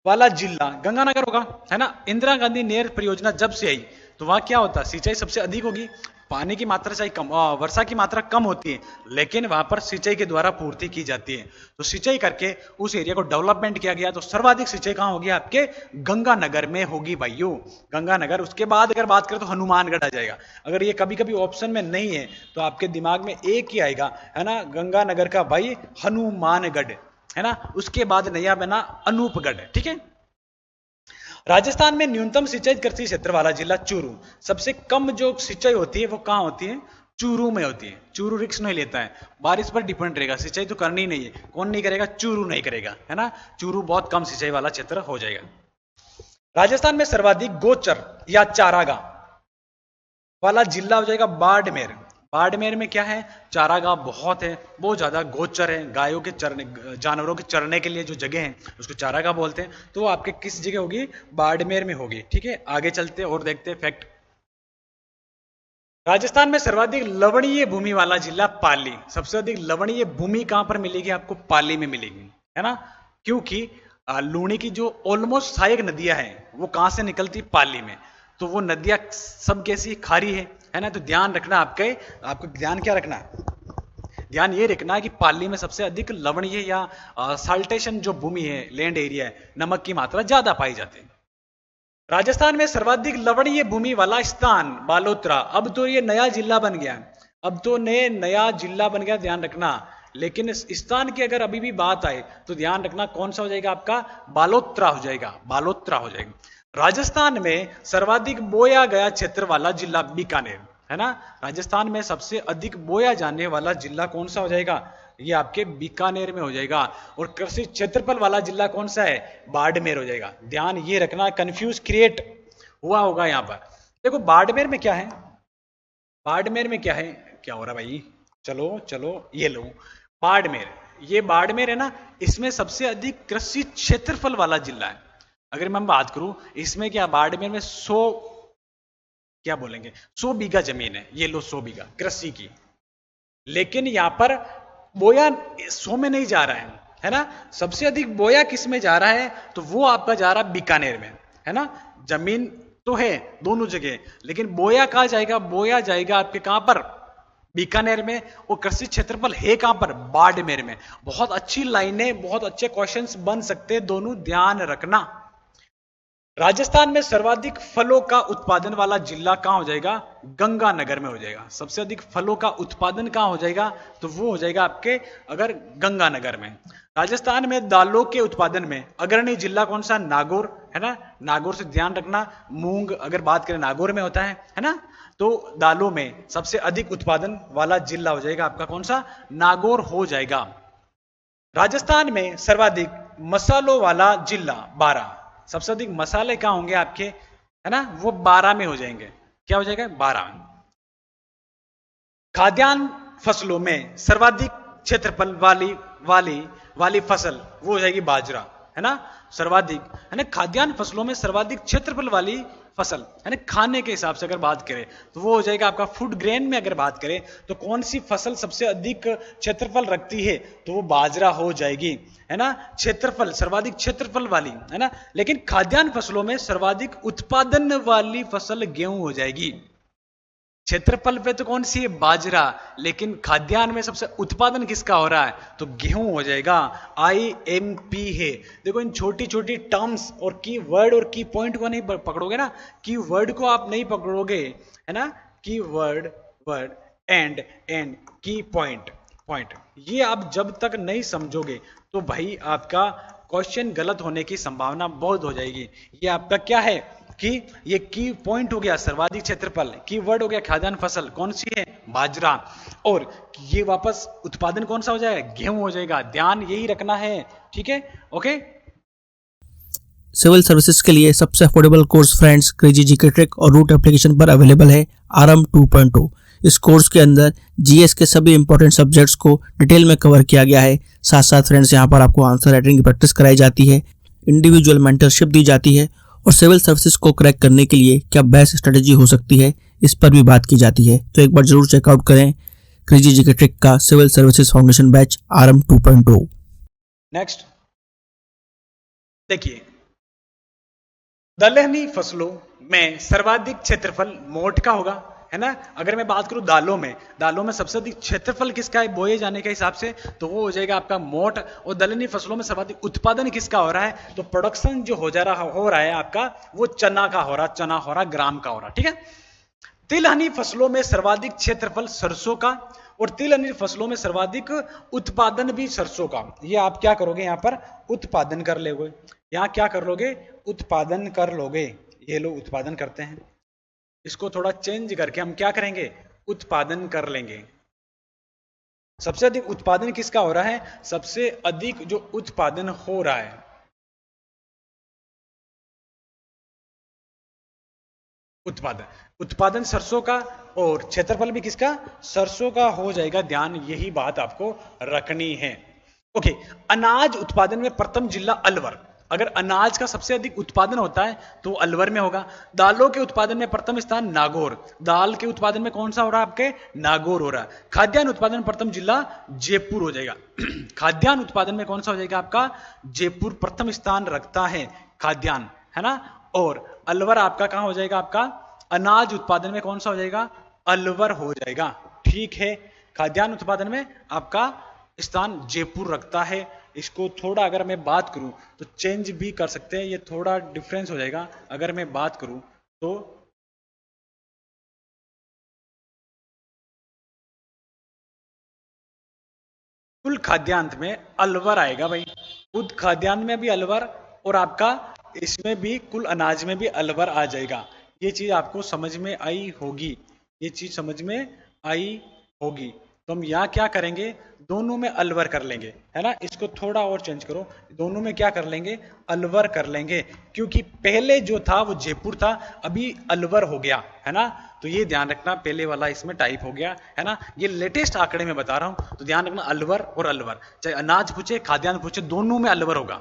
वाला जिला गंगानगर होगा, है ना। इंदिरा गांधी नहर परियोजना जब से आई तो वहां क्या होता है, सिंचाई सबसे अधिक होगी, पानी की मात्रा चाहे कम, वर्षा की मात्रा कम होती है लेकिन वहां पर सिंचाई के द्वारा पूर्ति की जाती है। तो सिंचाई करके उस एरिया को डेवलपमेंट किया गया। तो सर्वाधिक सिंचाई कहां होगी, आपके गंगानगर में होगी भाइयों, गंगानगर। उसके बाद अगर बात करें तो हनुमानगढ़ आ जाएगा। अगर ये कभी कभी ऑप्शन में नहीं है तो आपके दिमाग में एक ही आएगा, है ना, गंगानगर का भाई हनुमानगढ़, है ना। उसके बाद नया बना अनूपगढ़, ठीक है। राजस्थान में न्यूनतम सिंचाई कृषि क्षेत्र वाला जिला चूरू। सबसे कम जो सिंचाई होती है वो कहां होती है, चूरू में होती है। चूरू रिस्क नहीं लेता है, बारिश पर डिपेंड रहेगा, सिंचाई तो करनी नहीं है, कौन नहीं करेगा, चूरू नहीं करेगा, है ना। चूरू बहुत कम सिंचाई वाला क्षेत्र हो जाएगा। राजस्थान में सर्वाधिक गोचर या चारागाह वाला जिला हो जाएगा बाड़मेर। बाड़मेर में क्या है, चारागाह बहुत है, बहुत ज्यादा गोचर है, गायों के चरने, जानवरों के चरने के लिए जो जगह है उसको चारागाह बोलते हैं। तो वो आपके किस जगह होगी, बाड़मेर में होगी, ठीक है। आगे चलते और देखते हैं फैक्ट। राजस्थान में सर्वाधिक लवणीय भूमि वाला जिला पाली। सबसे अधिक लवणीय भूमि कहां पर मिलेगी, आपको पाली में मिलेगी, है ना। क्योंकि लूणी की जो ऑलमोस्ट सहायक नदियां हैं वो कहां से निकलती, पाली में। तो वो नदियां सब कैसी, खारी है ना। तो ध्यान रखना आपको ध्यान क्या रखना है, ध्यान ये रखना है कि पाली में सबसे अधिक लवणीय या साल्टेशन जो भूमि है, लैंड एरिया है, नमक की मात्रा ज्यादा पाई जाती है। राजस्थान में सर्वाधिक लवणीय भूमि वाला स्थान बालोतरा। अब तो ये नया जिला बन गया, अब तो नया जिला बन गया, ध्यान रखना। लेकिन इस स्थान की अगर अभी भी बात आए तो ध्यान रखना कौन सा हो जाएगा, आपका बालोतरा हो जाएगा, बालोतरा हो जाएगा। राजस्थान में सर्वाधिक बोया गया क्षेत्र वाला जिला बीकानेर, है ना। राजस्थान में सबसे अधिक बोया जाने वाला जिला कौन सा हो जाएगा, ये आपके बीकानेर में हो जाएगा। और कृषि क्षेत्रफल वाला जिला कौन सा है? बाड़मेर हो जाएगा। ध्यान ये रखना, कंफ्यूज क्रिएट हुआ होगा यहाँ पर। देखो बाड़मेर में क्या है, बाड़मेर में क्या है, क्या हो रहा भाई, चलो चलो ये लो बाड़मेर, ये बाड़मेर है ना, इसमें सबसे अधिक कृषि क्षेत्रफल वाला जिला है। अगर मैं बात करूं इसमें क्या, बाड़मेर में 100, क्या बोलेंगे, 100 बीघा जमीन है, ये लो 100 बीघा कृषि की। लेकिन यहां पर बोया 100 में नहीं जा रहा है ना, सबसे अधिक बोया किस में जा रहा है, तो वो आपका जा रहा है बीकानेर में, है ना। जमीन तो है दोनों जगह, लेकिन बोया कहां जाएगा, बोया जाएगा आपके कहां पर, बीकानेर में। और कृषि क्षेत्रफल है कहां पर, बाड़मेर में। बहुत अच्छी लाइनें, बहुत अच्छे क्वेश्चंस बन सकते हैं, दोनों ध्यान रखना। राजस्थान में सर्वाधिक फलों का उत्पादन वाला जिला कहां हो जाएगा, गंगानगर में हो जाएगा। सबसे अधिक फलों का उत्पादन कहां हो जाएगा, तो वो हो जाएगा आपके अगर गंगानगर में। राजस्थान में दालों के उत्पादन में अग्रणी जिला कौन सा, नागौर, है ना। नागौर से ध्यान रखना, मूंग अगर बात करें नागौर में होता है ना। तो दालों में सबसे अधिक उत्पादन वाला जिला हो जाएगा आपका कौन सा, नागौर हो जाएगा। राजस्थान में सर्वाधिक मसालों वाला जिला 12, सबसे अधिक मसाले कहां होंगे आपके, है ना, वो 12 में हो जाएंगे। क्या हो जाएगा, 12 में। खाद्यान्न फसलों में सर्वाधिक क्षेत्रफल वाली फसल वो हो जाएगी बाजरा, है ना, सर्वाधिक, है ना। खाद्यान्न फसलों में सर्वाधिक क्षेत्रफल वाली फसल, है ना, खाने के हिसाब से अगर बात करें तो वो हो जाएगा आपका फूड ग्रेन में। अगर बात करें तो कौन सी फसल सबसे अधिक क्षेत्रफल रखती है, तो वो बाजरा हो जाएगी, है ना। क्षेत्रफल, सर्वाधिक क्षेत्रफल वाली, है ना। लेकिन खाद्यान्न फसलों में सर्वाधिक उत्पादन वाली फसल गेहूं हो जाएगी। क्षेत्रफल पे तो कौन सी है, बाजरा, लेकिन खाद्यान्न में सबसे उत्पादन किसका हो रहा है, तो गेहूं हो जाएगा। IMP है। देखो इन छोटी छोटी टर्म्स और की वर्ड और की पॉइंट को नहीं पकड़ोगे ना, की वर्ड को आप नहीं पकड़ोगे, है ना, की वर्ड एंड की पॉइंट, ये आप जब तक नहीं समझोगे तो भाई आपका क्वेश्चन गलत होने की संभावना बहुत हो जाएगी। ये आपका क्या है कि ये की पॉइंट हो गया सर्वाधिक क्षेत्रफल, की वर्ड हो गया खाद्यान्न फसल, कौन सी है, बाजरा, और ये वापस उत्पादन कौन सा हो जाएगा, गेहूं हो जाएगा। ध्यान यही रखना है, ठीक है, ओके। सिविल सर्विसेज के लिए सबसे affordable course friends crazy GK trick और रूट एप्लीकेशन पर अवेलेबल है आरएम 2.0। इस कोर्स के अंदर जीएस के सभी इंपॉर्टेंट सब्जेक्ट्स को डिटेल में कवर किया गया है। साथ साथ फ्रेंड्स यहाँ पर आपको आंसर राइटिंग की प्रैक्टिस कराई जाती है, इंडिविजुअल मेंटरशिप दी जाती है, और सिविल सर्विसेज को क्रैक करने के लिए क्या बेस्ट स्ट्रेटेजी हो सकती है, इस पर भी बात की जाती है। तो एक बार जरूर चेकआउट करें क्रेजी जीके ट्रिक का civil services foundation batch RM 2.0। Next देखिए, दलहनी फसलों में सर्वाधिक क्षेत्रफल मोट का होगा, है ना। अगर मैं बात करूं दालों में सबसे अधिक क्षेत्रफल किसका है बोए जाने के हिसाब से, तो वो हो जाएगा आपका मोट। और दलहनी फसलों में सर्वाधिक उत्पादन किसका हो रहा है, तो प्रोडक्शन जो हो रहा है आपका, वो चना हो रहा, ग्राम का हो रहा, ठीक है। तिलहनी फसलों में सर्वाधिक क्षेत्रफल सरसों का, और तिलहनी फसलों में सर्वाधिक उत्पादन भी सरसों का। ये आप क्या करोगे, यहाँ पर उत्पादन कर लोगे, यहाँ क्या कर लोगे, उत्पादन कर लोगे। ये लोग उत्पादन करते हैं, इसको थोड़ा चेंज करके हम क्या करेंगे, उत्पादन कर लेंगे। सबसे अधिक उत्पादन किसका हो रहा है, सबसे अधिक जो उत्पादन हो रहा है, उत्पादन सरसों का, और क्षेत्रफल भी किसका, सरसों का हो जाएगा। ध्यान यही बात आपको रखनी है, ओके। अनाज उत्पादन में प्रथम जिला अलवर। अगर अनाज का सबसे अधिक उत्पादन होता है तो अलवर में होगा। दालों के उत्पादन में प्रथम स्थान नागौर, दाल के उत्पादन में कौन सा हो रहा है आपके, नागौर हो रहा है। खाद्यान्न उत्पादन प्रथम जिला जयपुर हो जाएगा। खाद्यान्न उत्पादन में कौन सा हो जाएगा आपका, जयपुर प्रथम स्थान रखता है खाद्यान्न, है ना। और अलवर आपका कहां हो जाएगा, आपका अनाज उत्पादन में कौन सा हो जाएगा, अलवर हो जाएगा, ठीक है। खाद्यान्न उत्पादन में आपका स्थान जयपुर रखता है। इसको थोड़ा अगर मैं बात करूं तो चेंज भी कर सकते हैं, ये थोड़ा डिफरेंस हो जाएगा। अगर मैं बात करूं तो कुल खाद्यान्न में अलवर आएगा भाई, खुद खाद्यान्न में भी अलवर, और आपका इसमें भी कुल अनाज में भी अलवर आ जाएगा। ये चीज आपको समझ में आई होगी, ये चीज समझ में आई होगी, तो हम यहाँ क्या करेंगे, दोनों में अलवर कर लेंगे, है ना। इसको थोड़ा और चेंज करो, दोनों में क्या कर लेंगे, अलवर कर लेंगे, क्योंकि पहले जो था वो जयपुर था, अभी अलवर हो गया, है ना। तो ये ध्यान रखना, पहले वाला इसमें टाइप हो गया, है ना। ये लेटेस्ट आंकड़े में बता रहा हूं, तो ध्यान रखना, अलवर और अलवर, चाहे अनाज पूछे खाद्यान्न पूछे, दोनों में अलवर होगा।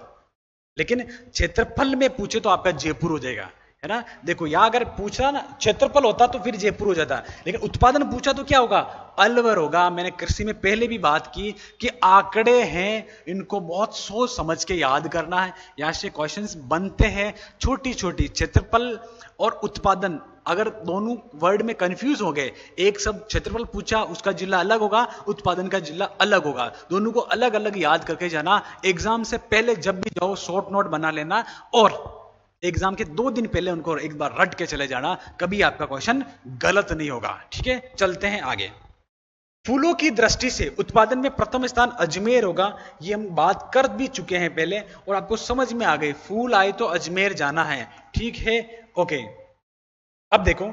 लेकिन क्षेत्रफल में पूछे तो आपका जयपुर हो जाएगा, है ना। देखो यहां अगर पूछा ना क्षेत्रफल होता तो फिर जयपुर हो जाता, लेकिन उत्पादन पूछा तो क्या होगा, अलवर होगा। मैंने कृषि में पहले भी बात की कि आंकड़े हैं, इनको बहुत सोच समझ के याद करना है, यहां से क्वेश्चंस बनते हैं। छोटी छोटी क्षेत्रफल और उत्पादन, अगर दोनों वर्ड में कंफ्यूज हो गए, एक सब क्षेत्रफल पूछा उसका जिला अलग होगा, उत्पादन का जिला अलग होगा, दोनों को अलग अलग याद करके जाना। एग्जाम से पहले जब भी जाओ शॉर्ट नोट बना लेना, और एग्जाम के 2 दिन पहले उनको एक बार रट के चले जाना, कभी आपका क्वेश्चन गलत नहीं होगा, ठीक है। चलते हैं आगे। फूलों की दृष्टि से उत्पादन में प्रथम स्थान अजमेर होगा, ये हम बात कर भी चुके हैं पहले, और आपको समझ में आ गई, फूल आए तो अजमेर जाना है, ठीक है, ओके। अब देखो,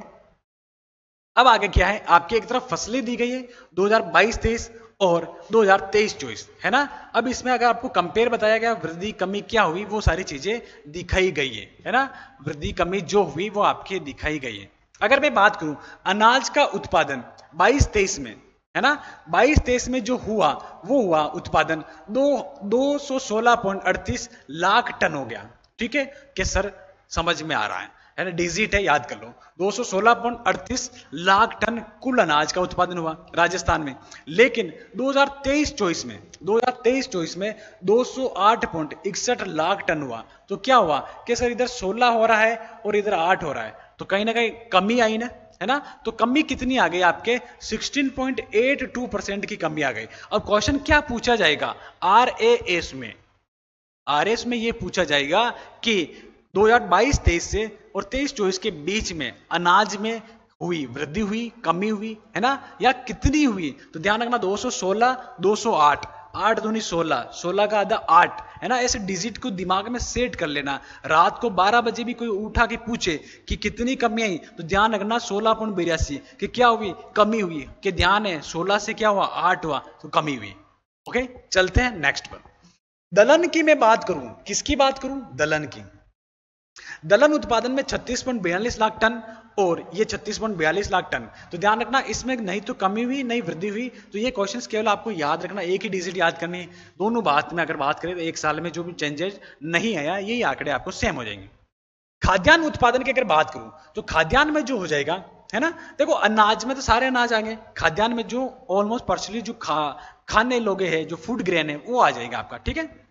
अब आगे क्या है, आपकी एक तरफ फसलें दी गई है 2022-23 और 2023-24, है ना। अब इसमें अगर आपको कंपेयर बताया गया, वृद्धि कमी क्या हुई, वो सारी चीजें दिखाई गई है ना। वृद्धि कमी जो हुई वो आपकी दिखाई गई है। अगर मैं बात करूं अनाज का उत्पादन 22-23 में, है ना, 22-23 में जो हुआ वो हुआ उत्पादन 216.38 लाख टन हो गया, ठीक है। कि सर समझ में आ रहा है ना, डिजिट है, याद कर लो, 216.38 लाख टन कुल अनाज का उत्पादन हुआ राजस्थान में। लेकिन 2023-24 में 208.61 लाख टन हुआ। तो क्या हुआ कि सर इधर 16 हो रहा है और इधर 8 हो रहा है, तो कहीं ना कहीं कमी आई ना, है ना। तो कमी कितनी आ गई आपके, 16.82% की कमी आ गई। अब क्वेश्चन क्या पूछा जाएगा, आरएएस में, आरएस में ये पूछा जाएगा कि 2022-23 से और 23-24 के बीच में अनाज में हुई वृद्धि हुई, कमी हुई, है ना, या कितनी हुई। तो ध्यान रखना 216, 208, 8 दूनी 16, 16 का आधा 8, है ना। ऐसे डिजिट को दिमाग में सेट कर लेना। रात को 12 बजे भी कोई उठा के पूछे कि कितनी कमी आई, तो ध्यान रखना 16.82 कि क्या हुई, कमी हुई, कि ध्यान है 16 से क्या हुआ, 8 हुआ, तो कमी हुई। ओके, चलते हैं नेक्स्ट पर। दलहन की मैं बात करूं, किसकी बात करूं, दलहन की। दलहन उत्पादन में 36.42 लाख टन और ये 36.42 लाख टन। तो ध्यान रखना इसमें नहीं तो कमी हुई नहीं वृद्धि हुई। तो ये क्वेश्चंस केवल आपको याद रखना, एक ही डिजिट याद करनी है। दोनों बात में अगर बात करें तो एक साल में जो भी चेंजेस नहीं आया, यही आंकड़े आपको सेम हो जाएंगे। खाद्यान्न उत्पादन की अगर बात करूं तो खाद्यान्न में जो हो जाएगा, है ना, देखो अनाज में तो सारे अनाज आ गए, खाद्यान्न में जो ऑलमोस्ट पर्सनली जो खाने लोगे है, जो फूड ग्रेन है, वो आ जाएगा आपका, ठीक है।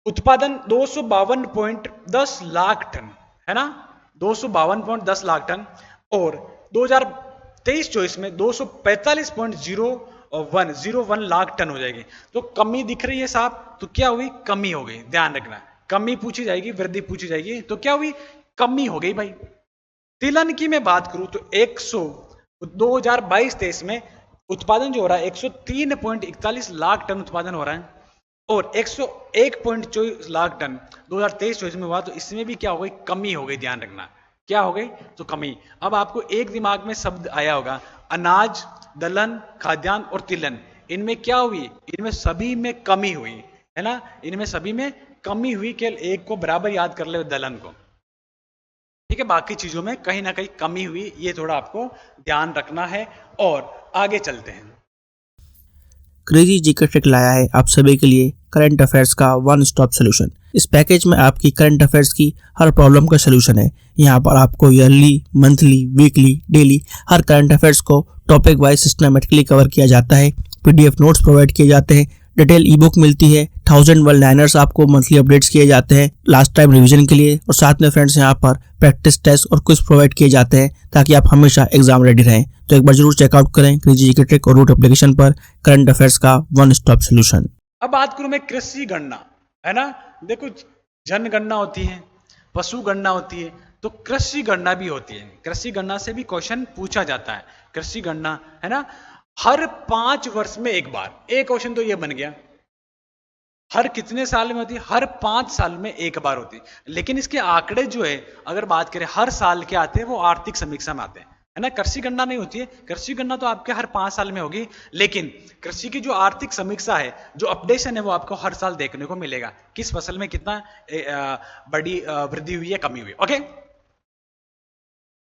उत्पादन 252.10 लाख टन, है ना, 252.10 लाख टन, और 2023-24 में 245.01 लाख टन हो जाएगी। तो कमी दिख रही है साहब, तो क्या हुई, कमी हो गई। ध्यान रखना, कमी पूछी जाएगी, वृद्धि पूछी जाएगी, तो क्या हुई, कमी हो गई भाई। तिलहन की मैं बात करूं तो 2022-23 में उत्पादन जो हो रहा है 103.41 लाख टन उत्पादन हो रहा है, और 101.24 लाख टन 2023-24 में हुआ। तो इसमें भी क्या हो गई, कमी हो गई। ध्यान रखना क्या हो गई, तो कमी। अब आपको एक दिमाग में शब्द आया होगा, अनाज, दलहन, खाद्यान्न और तिलहन, इनमें क्या हुई, इनमें सभी में कमी हुई, है ना, इनमें सभी में कमी हुई। केवल एक को बराबर याद कर ले, दलहन को, ठीक है। बाकी चीजों में कहीं ना कहीं कमी हुई, ये थोड़ा आपको ध्यान रखना है। और आगे चलते हैं। क्रेजी जीके ट्रिक लाया है आप सभी के लिए करंट अफेयर्स का वन स्टॉप सोल्यूशन। इस पैकेज में आपकी करंट अफेयर्स की हर प्रॉब्लम का सोल्यूशन है। यहाँ पर आपको ईयरली, मंथली, वीकली, डेली हर करंट अफेयर्स को टॉपिक वाइज सिस्टमेटिकली कवर किया जाता है। पीडीएफ नोट्स प्रोवाइड किए जाते हैं, डिटेल ई बुक मिलती है, 1000 वर्ड लाइनर्स आपको मंथली अपडेट्स किए जाते हैं लास्ट टाइम रिवीजन के लिए, और साथ में फ्रेंड्स यहाँ पर प्रैक्टिस टेस्ट और क्विज प्रोवाइड किए जाते हैं ताकि आप हमेशा एग्जाम रेडी रहें। तो एक बार जरूर चेकआउट करें क्रेजी जीके ट्रिक और रूट एप्लीकेशन पर करंट अफेयर्स का वन स्टॉप सोल्यूशन। अब बात करूं मैं कृषि गणना, है ना। देखो जनगणना होती है, पशु गणना होती है, तो कृषि गणना भी होती है। कृषि गणना से भी क्वेश्चन पूछा जाता है। कृषि गणना, है ना, हर 5 वर्ष में एक बार। एक क्वेश्चन तो ये बन गया, हर कितने साल में होती है, हर 5 साल में एक बार होती है। लेकिन इसके आंकड़े जो है अगर बात करें हर साल के आते हैं, वो आर्थिक समीक्षा में आते हैं। है ना। कृषि गणना नहीं होती है, कृषि गणना तो आपके हर 5 साल में होगी, लेकिन कृषि की जो आर्थिक समीक्षा है, जो अपडेशन है, वो आपको हर साल देखने को मिलेगा, किस फसल में कितना बड़ी वृद्धि हुई है, कमी हुई। ओके,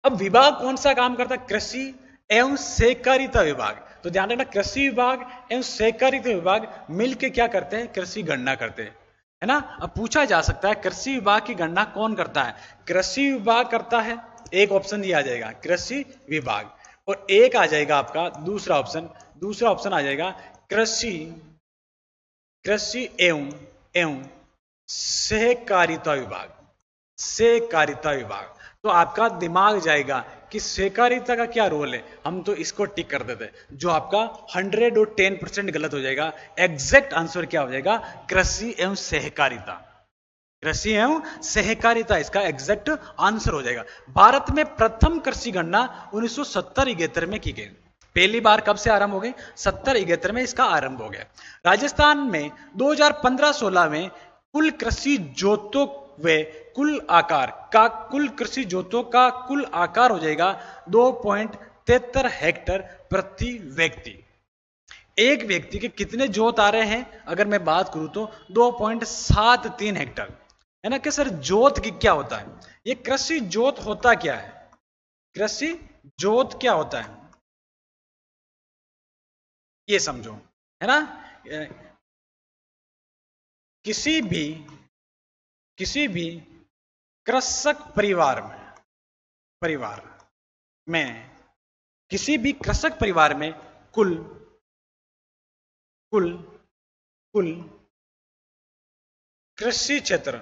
अब विभाग कौन सा काम करता है? कृषि एवं सहकारिता विभाग। तो ध्यान रखना, कृषि विभाग एवं सहकारिता विभाग मिलकर क्या करते हैं? कृषि गणना करते हैं, है ना। अब पूछा जा सकता है कृषि विभाग की गणना कौन करता है? कृषि विभाग करता है, एक ऑप्शन दिया जाएगा कृषि विभाग, और एक आ जाएगा आपका दूसरा ऑप्शन आ जाएगा कृषि एवं सहकारिता विभाग। सहकारिता विभाग, तो आपका दिमाग जाएगा कि सहकारिता का क्या रोल है, हम तो इसको टिक कर देते, जो आपका 110% गलत हो जाएगा। एग्जैक्ट आंसर क्या हो जाएगा? कृषि एवं सहकारिता। कृषि एवं सहकारिता इसका एग्जैक्ट आंसर हो जाएगा। भारत में प्रथम कृषि गणना 1970-71 में की गई। पहली बार कब से आरंभ हो गई? 70-71 में इसका आरंभ हो गया। राजस्थान में 2015-16 में कुल कृषि जोतों व कुल कृषि जोतों का कुल आकार हो जाएगा 2.73 हेक्टर प्रति व्यक्ति। एक व्यक्ति के कितने जोत आ रहे हैं अगर मैं बात करूं तो 2.73 हेक्टर, है ना। कि सर जोत की क्या होता है? ये कृषि जोत होता क्या है? कृषि जोत क्या होता है ये समझो, है ना। किसी भी कृषक परिवार में किसी भी कृषक परिवार में कुल कृषि क्षेत्र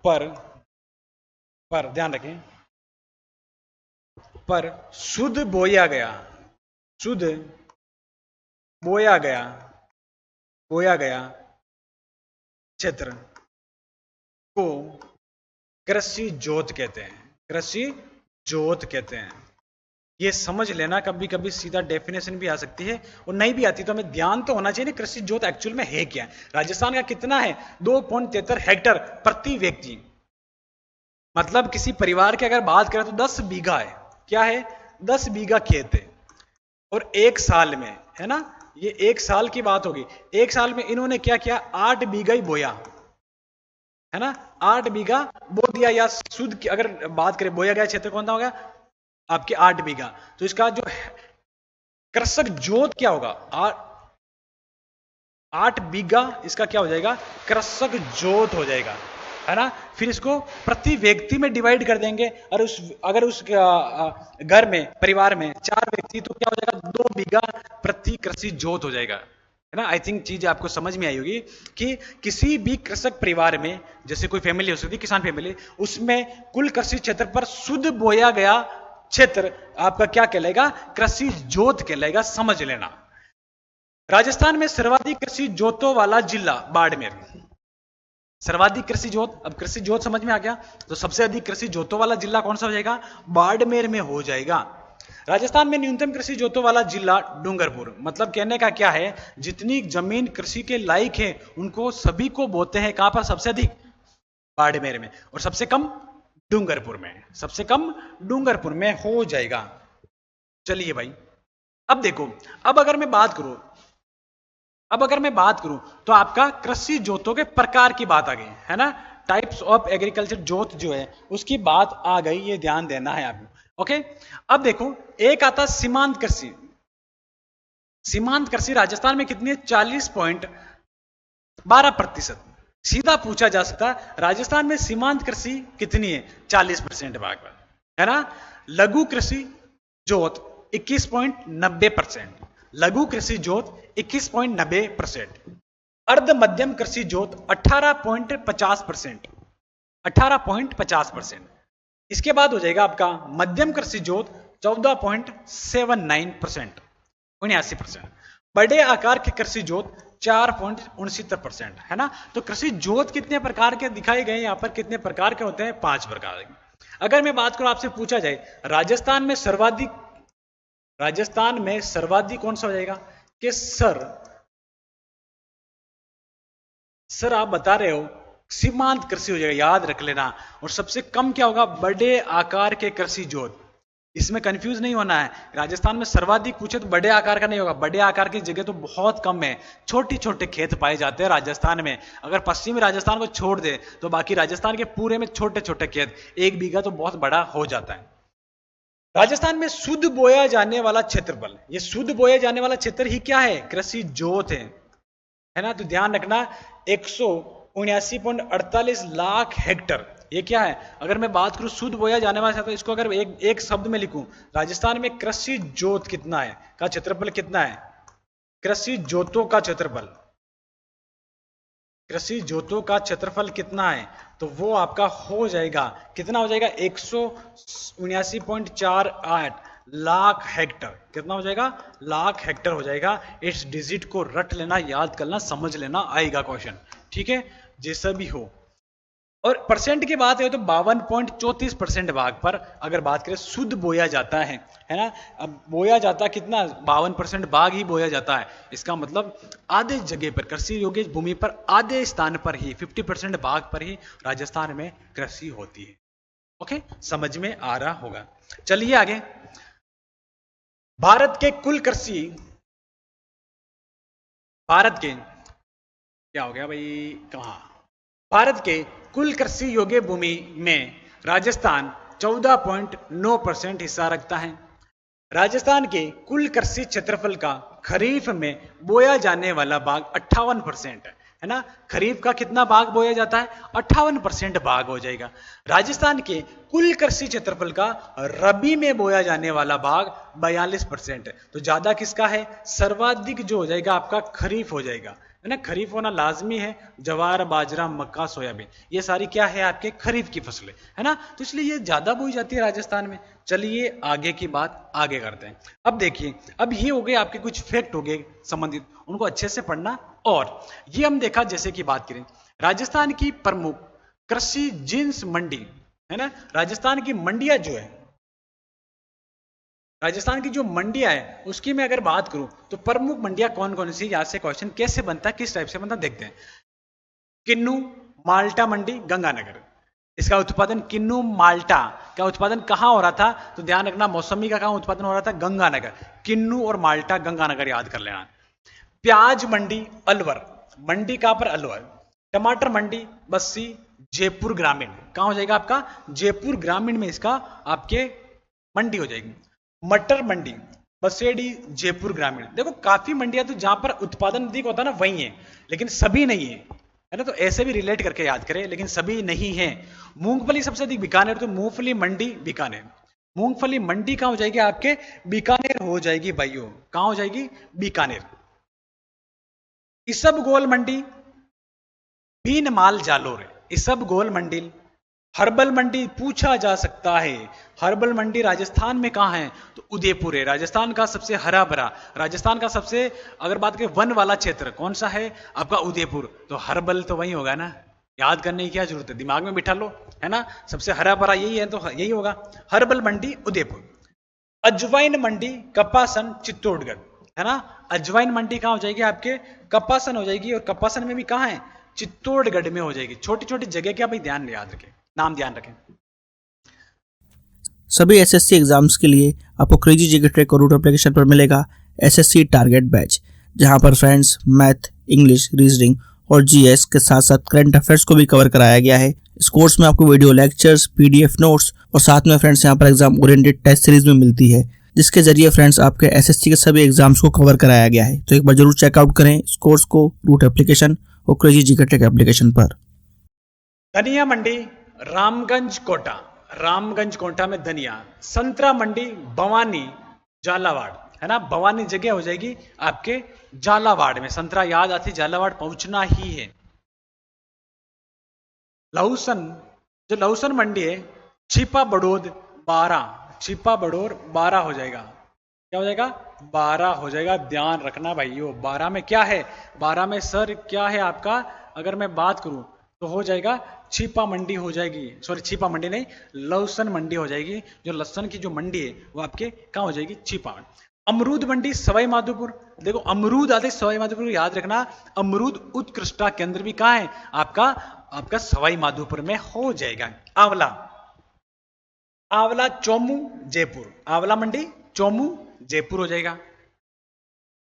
पर ध्यान रखें, पर शुद्ध बोया गया क्षेत्र को कृषि जोत कहते हैं। ये समझ लेना, कभी कभी सीधा डेफिनेशन भी आ सकती है और नहीं भी आती, तो हमें ध्यान तो होना चाहिए कृषि जोत एक्चुअल में है क्या। राजस्थान का कितना है? 2.73 हेक्टर प्रति व्यक्ति। मतलब किसी परिवार की अगर बात करें तो 10 बीघा है। क्या है? 10 बीघा खेत है, और एक साल में, है ना, ये एक साल की बात होगी, एक साल में इन्होंने क्या किया? 8 बीघा ही बोया, है ना। 8 बीघा बो दिया, या शुद्ध की अगर बात करें बोया गया क्षेत्र कौन सा हो गया आपके 8 बीघा। तो इसका जो कृषक जोत क्या होगा? 8 बीघा इसका क्या हो जाएगा? कृषक जोत हो जाएगा, है ना। फिर इसको प्रति व्यक्ति में डिवाइड कर देंगे, और अगर उस घर में, परिवार में 4 व्यक्ति, तो क्या हो जाएगा? 2 बीघा प्रति कृषि जोत हो जाएगा, है ना। आई थिंक चीज आपको समझ में आई होगी कि किसी भी कृषक परिवार में, जैसे कोई फैमिली हो सकती है, किसान फैमिली, उसमें कुल कृषि क्षेत्र पर शुद्ध बोया गया क्षेत्र आपका क्या कहलाएगा? कृषि जोत कहलाएगा, समझ लेना। राजस्थान में सर्वाधिक कृषि जोतों वाला जिला बाड़मेर। सर्वाधिक कृषि जोत, अब कृषि जोत समझ में आ गया, तो सबसे अधिक कृषि जोतों वाला जिला कौन सा हो जाएगा? बाड़मेर में हो जाएगा। राजस्थान में न्यूनतम कृषि जोतों वाला जिला डूंगरपुर। मतलब कहने का क्या है, जितनी जमीन कृषि के लायक है उनको सभी को बोते हैं कहां पर? सबसे अधिक बाड़मेर में, और सबसे कम डूंगरपुर में। सबसे कम डूंगरपुर में हो जाएगा। चलिए भाई, अब देखो, अब अगर मैं बात करूं तो आपका कृषि जोतों के प्रकार की बात आ गई, है ना। टाइप्स ऑफ एग्रीकल्चर जोत जो है उसकी बात आ गई, ये ध्यान देना है आपको। ओके, अब देखो, एक आता सीमांत कृषि। सीमांत कृषि राजस्थान में कितनी है? 40.12%। सीधा पूछा जा सकता राजस्थान में सीमांत कृषि कितनी है? 40% भाग, है ना। लघु कृषि जोत 21.90%। लघु कृषि जोत 21.90%। अर्ध मध्यम कृषि जोत 18.50%। 18.50%। इसके बाद हो जाएगा आपका मध्यम कृषि जोत 14.79%, 79%। बड़े आकार के कृषि जोत 4.69%, है ना। तो कृषि जोत कितने प्रकार के दिखाए गए यहां पर? कितने प्रकार के होते हैं? 5 प्रकार के। अगर मैं बात करूं, आपसे पूछा जाए राजस्थान में सर्वाधिक कौन सा हो जाएगा? कि सर आप बता रहे हो सीमांत कृषि हो जाएगा, याद रख लेना। और सबसे कम क्या होगा, बड़े आकार के कृषि जोत। इसमें कंफ्यूज नहीं होना है। राजस्थान में सर्वाधिक पूछे तो बड़े आकार का नहीं होगा, बड़े आकार की जगह तो बहुत कम है, छोटे छोटे खेत पाए जाते हैं राजस्थान में। अगर पश्चिमी राजस्थान को छोड़ दे तो बाकी राजस्थान के पूरे में छोटे छोटे खेत, 1 बीघा तो बहुत बड़ा हो जाता है। राजस्थान में शुद्ध बोया जाने वाला क्षेत्रफल, ये शुद्ध बोया जाने वाला क्षेत्र ही क्या है, कृषि जोत है ना। तो ध्यान रखना 179.48 लाख हेक्टर, ये क्या है। अगर मैं बात करूं शुद्ध बोया जाने वाला क्षेत्र, इसको अगर एक शब्द में लिखूं, राजस्थान में कृषि जोत कितना है का क्षेत्रफल कितना है, कृषि जोतों का क्षेत्रफल, कृषि जोतों का क्षेत्रफल कितना है, तो वो आपका हो जाएगा, कितना हो जाएगा, 179.48 लाख हेक्टर। कितना हो जाएगा, लाख हेक्टर हो जाएगा। इस डिजिट को रट लेना, याद करना, समझ लेना, आएगा क्वेश्चन, ठीक है, जैसा भी हो। और परसेंट की बात है तो 52.34% भाग पर अगर बात करें शुद्ध बोया जाता है ना। अब बोया जाता कितना, 52% भाग ही बोया जाता है। इसका मतलब आधे जगह पर, कृषि योग्य भूमि पर आधे स्थान पर ही, 50% भाग पर ही राजस्थान में कृषि होती है। ओके, समझ में आ रहा होगा। चलिए आगे। भारत के कुल कृषि, भारत के क्या हो गया भाई, कहां, भारत के कुल कृषि योग्य भूमि में राजस्थान 14.9% हिस्सा रखता है। राजस्थान के कुल कृषि क्षेत्रफल का खरीफ में बोया जाने वाला भाग 58% है ना। खरीफ का कितना भाग बोया जाता है, 58% भाग हो जाएगा। राजस्थान के कुल कृषि क्षेत्रफल का रबी में बोया जाने वाला भाग 42% है। तो ज्यादा किसका है, सर्वाधिक जो हो जाएगा आपका खरीफ हो जाएगा, है ना। खरीफ होना लाजमी है, जवार, बाजरा, मक्का, सोयाबीन, ये सारी क्या है आपके खरीफ की फसलें, है ना। तो इसलिए ये ज्यादा बोई जाती है राजस्थान में। चलिए आगे की बात आगे करते हैं। अब देखिए, अब ये हो गए आपके कुछ फैक्ट हो गए संबंधित, उनको अच्छे से पढ़ना। और ये हम देखा, जैसे कि बात करें राजस्थान की प्रमुख कृषि जिन्स मंडी, है ना। राजस्थान की मंडियां जो है, राजस्थान की जो मंडियां है उसकी मैं अगर बात करूं तो प्रमुख मंडियां कौन कौन सी, यहां से क्वेश्चन कैसे बनता है, किस टाइप से बनता है, देखते हैं। किन्नू माल्टा मंडी गंगानगर, इसका उत्पादन किन्नू माल्टा का उत्पादन कहां हो रहा था, तो ध्यान रखना मौसमी का कहां उत्पादन हो रहा था, गंगानगर। किन्नू और माल्टा गंगानगर याद कर लेना। प्याज मंडी अलवर, मंडी कहां पर, अलवर। टमाटर मंडी बस्सी जयपुर ग्रामीण, कहां हो जाएगा आपका, जयपुर ग्रामीण में इसका आपके मंडी हो जाएगी। मटर मंडी बसेड़ी जयपुर ग्रामीण। देखो काफी मंडियां तो जहां पर उत्पादन अधिक होता है ना वही है, लेकिन सभी नहीं है, है ना। तो ऐसे भी रिलेट करके याद करें, लेकिन सभी नहीं है। मूंगफली सबसे अधिक बीकानेर, तो मूंगफली मंडी बीकानेर। मूंगफली मंडी कहां हो जाएगी आपके, बीकानेर हो जाएगी भाइयों, कहां हो जाएगी, बीकानेर। इसबगोल मंडी भीनमाल जालोर, इसबगोल मंडी। हर्बल मंडी पूछा जा सकता है, हर्बल मंडी राजस्थान में कहां है, तो उदयपुर है। राजस्थान का सबसे हरा भरा, राजस्थान का सबसे अगर बात करें वन वाला क्षेत्र कौन सा है आपका, उदयपुर। तो हर्बल तो वही होगा ना, याद करने की क्या जरूरत है, दिमाग में बिठा लो, है ना। सबसे हरा भरा यही है तो यही होगा, हर्बल मंडी उदयपुर। अजवाइन मंडी कपासन चित्तौड़गढ़, है ना। अजवाइन मंडी कहां हो जाएगी आपके, कपासन हो जाएगी। और कपासन में भी कहां है, चित्तौड़गढ़ में हो जाएगी। छोटी छोटी जगह क्या भाई ध्यान याद रखें, नाम ध्यान रखें। सभी एसएससी एग्जाम्स के लिए आपको क्रेजी जीके ट्रैक और रूट एप्लीकेशन पर मिलेगा एसएससी टारगेट बैच, जहां पर फ्रेंड्स मैथ, इंग्लिश, रीजनिंग और जीएस के साथ साथ करंट अफेयर्स को भी कवर कराया गया है। इस कोर्स में आपको वीडियो लेक्चर्स, पीडीएफ नोट्स और साथ में फ्रेंड्स यहाँ पर एग्जाम ओरिएंटेड टेस्ट सीरीज में मिलती है, जिसके जरिए फ्रेंड्स आपके एसएससी के सभी एग्जाम्स को कवर कराया गया है। तो एक बार जरूर चेकआउट करें इस कोर्स को रूट एप्लीकेशन और क्रेजी जीके ट्रैक एप्लीकेशन पर। धनिया मंडी रामगंज कोटा, रामगंज कोटा में धनिया। संतरा मंडी भवानी झालावाड़, है ना। भवानी जगह हो जाएगी आपके झालावाड़ में। संतरा याद आती, झालावाड़ पहुंचना ही है। लहूसन, जो लहूसन मंडी है छिपा बड़ौद 12, छिपा बड़ौर 12 हो जाएगा, क्या हो जाएगा, 12 हो जाएगा। ध्यान रखना भाइयों, 12 में क्या है, 12 में सर क्या है आपका, अगर मैं बात करूं तो हो जाएगा छिपा मंडी हो जाएगी, सॉरी छिपा मंडी नहीं, लहसुन मंडी हो जाएगी। जो लहसुन की जो मंडी है वो आपके कहां हो जाएगी, छिपा। अमरूद मंडी सवाई माधोपुर, देखो अमरूद आते सवाई माधोपुर, याद रखना। अमरूद उत्कृष्टता केंद्र भी कहां है आपका, आपका सवाई माधोपुर में हो जाएगा। आंवला, आंवला चोमू जयपुर, आंवला मंडी चोमू जयपुर हो जाएगा।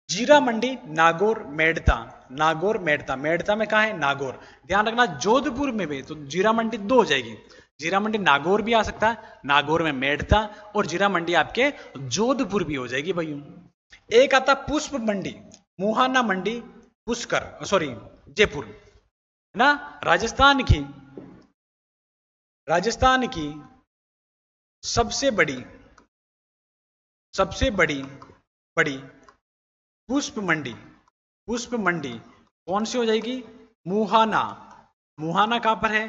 जीरा मंडी नागौर मेड़ता, नागौर मेड़ता, मेड़ता में कहा है नागौर, ध्यान रखना जोधपुर में भी तो जीरा मंडी 2 हो जाएगी। जीरा मंडी नागौर भी आ सकता है, नागौर में मेड़ता, और जीरा मंडी आपके जोधपुर भी हो जाएगी भाइयों। एक आता पुष्प मंडी, मुहाना मंडी पुष्कर सॉरी जयपुर है ना, राजस्थान की सबसे बड़ी पुष्प मंडी, पुष्प मंडी कौन सी हो जाएगी? मुहाना, मुहाना कहां पर है?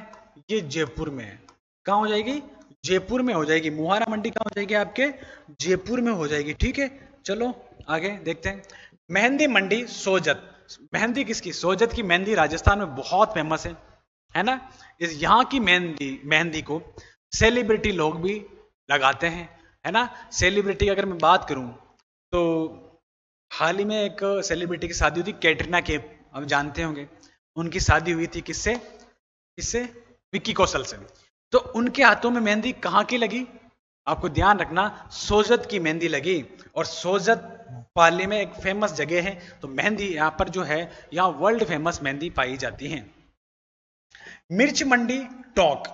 ये जयपुर में है। कहां हो जाएगी? जयपुर में हो जाएगी। मुहाना मंडी कहां हो जाएगी? आपके जयपुर में हो जाएगी। ठीक है, चलो आगे देखते हैं। मेहंदी मंडी सोजत, मेहंदी किसकी? सोजत की मेहंदी राजस्थान में बहुत फेमस है ना। इस यहाँ की मेहंदी को सेलिब्रिटी लोग भी लगाते हैं, है ना। सेलिब्रिटी अगर मैं बात करूं तो हाल ही में एक सेलिब्रिटी की शादी हुई थी, कैटरीना कैफ, आप जानते होंगे। उनकी शादी हुई थी किससे? विक्की कौशल से। तो उनके हाथों में मेहंदी कहाँ की लगी? आपको ध्यान रखना, सोजत की मेहंदी लगी। और सोजत पाली में एक फेमस जगह है, तो मेहंदी यहाँ पर जो है, यहाँ वर्ल्ड फेमस मेहंदी पाई जाती है। मिर्च मंडी टोंक,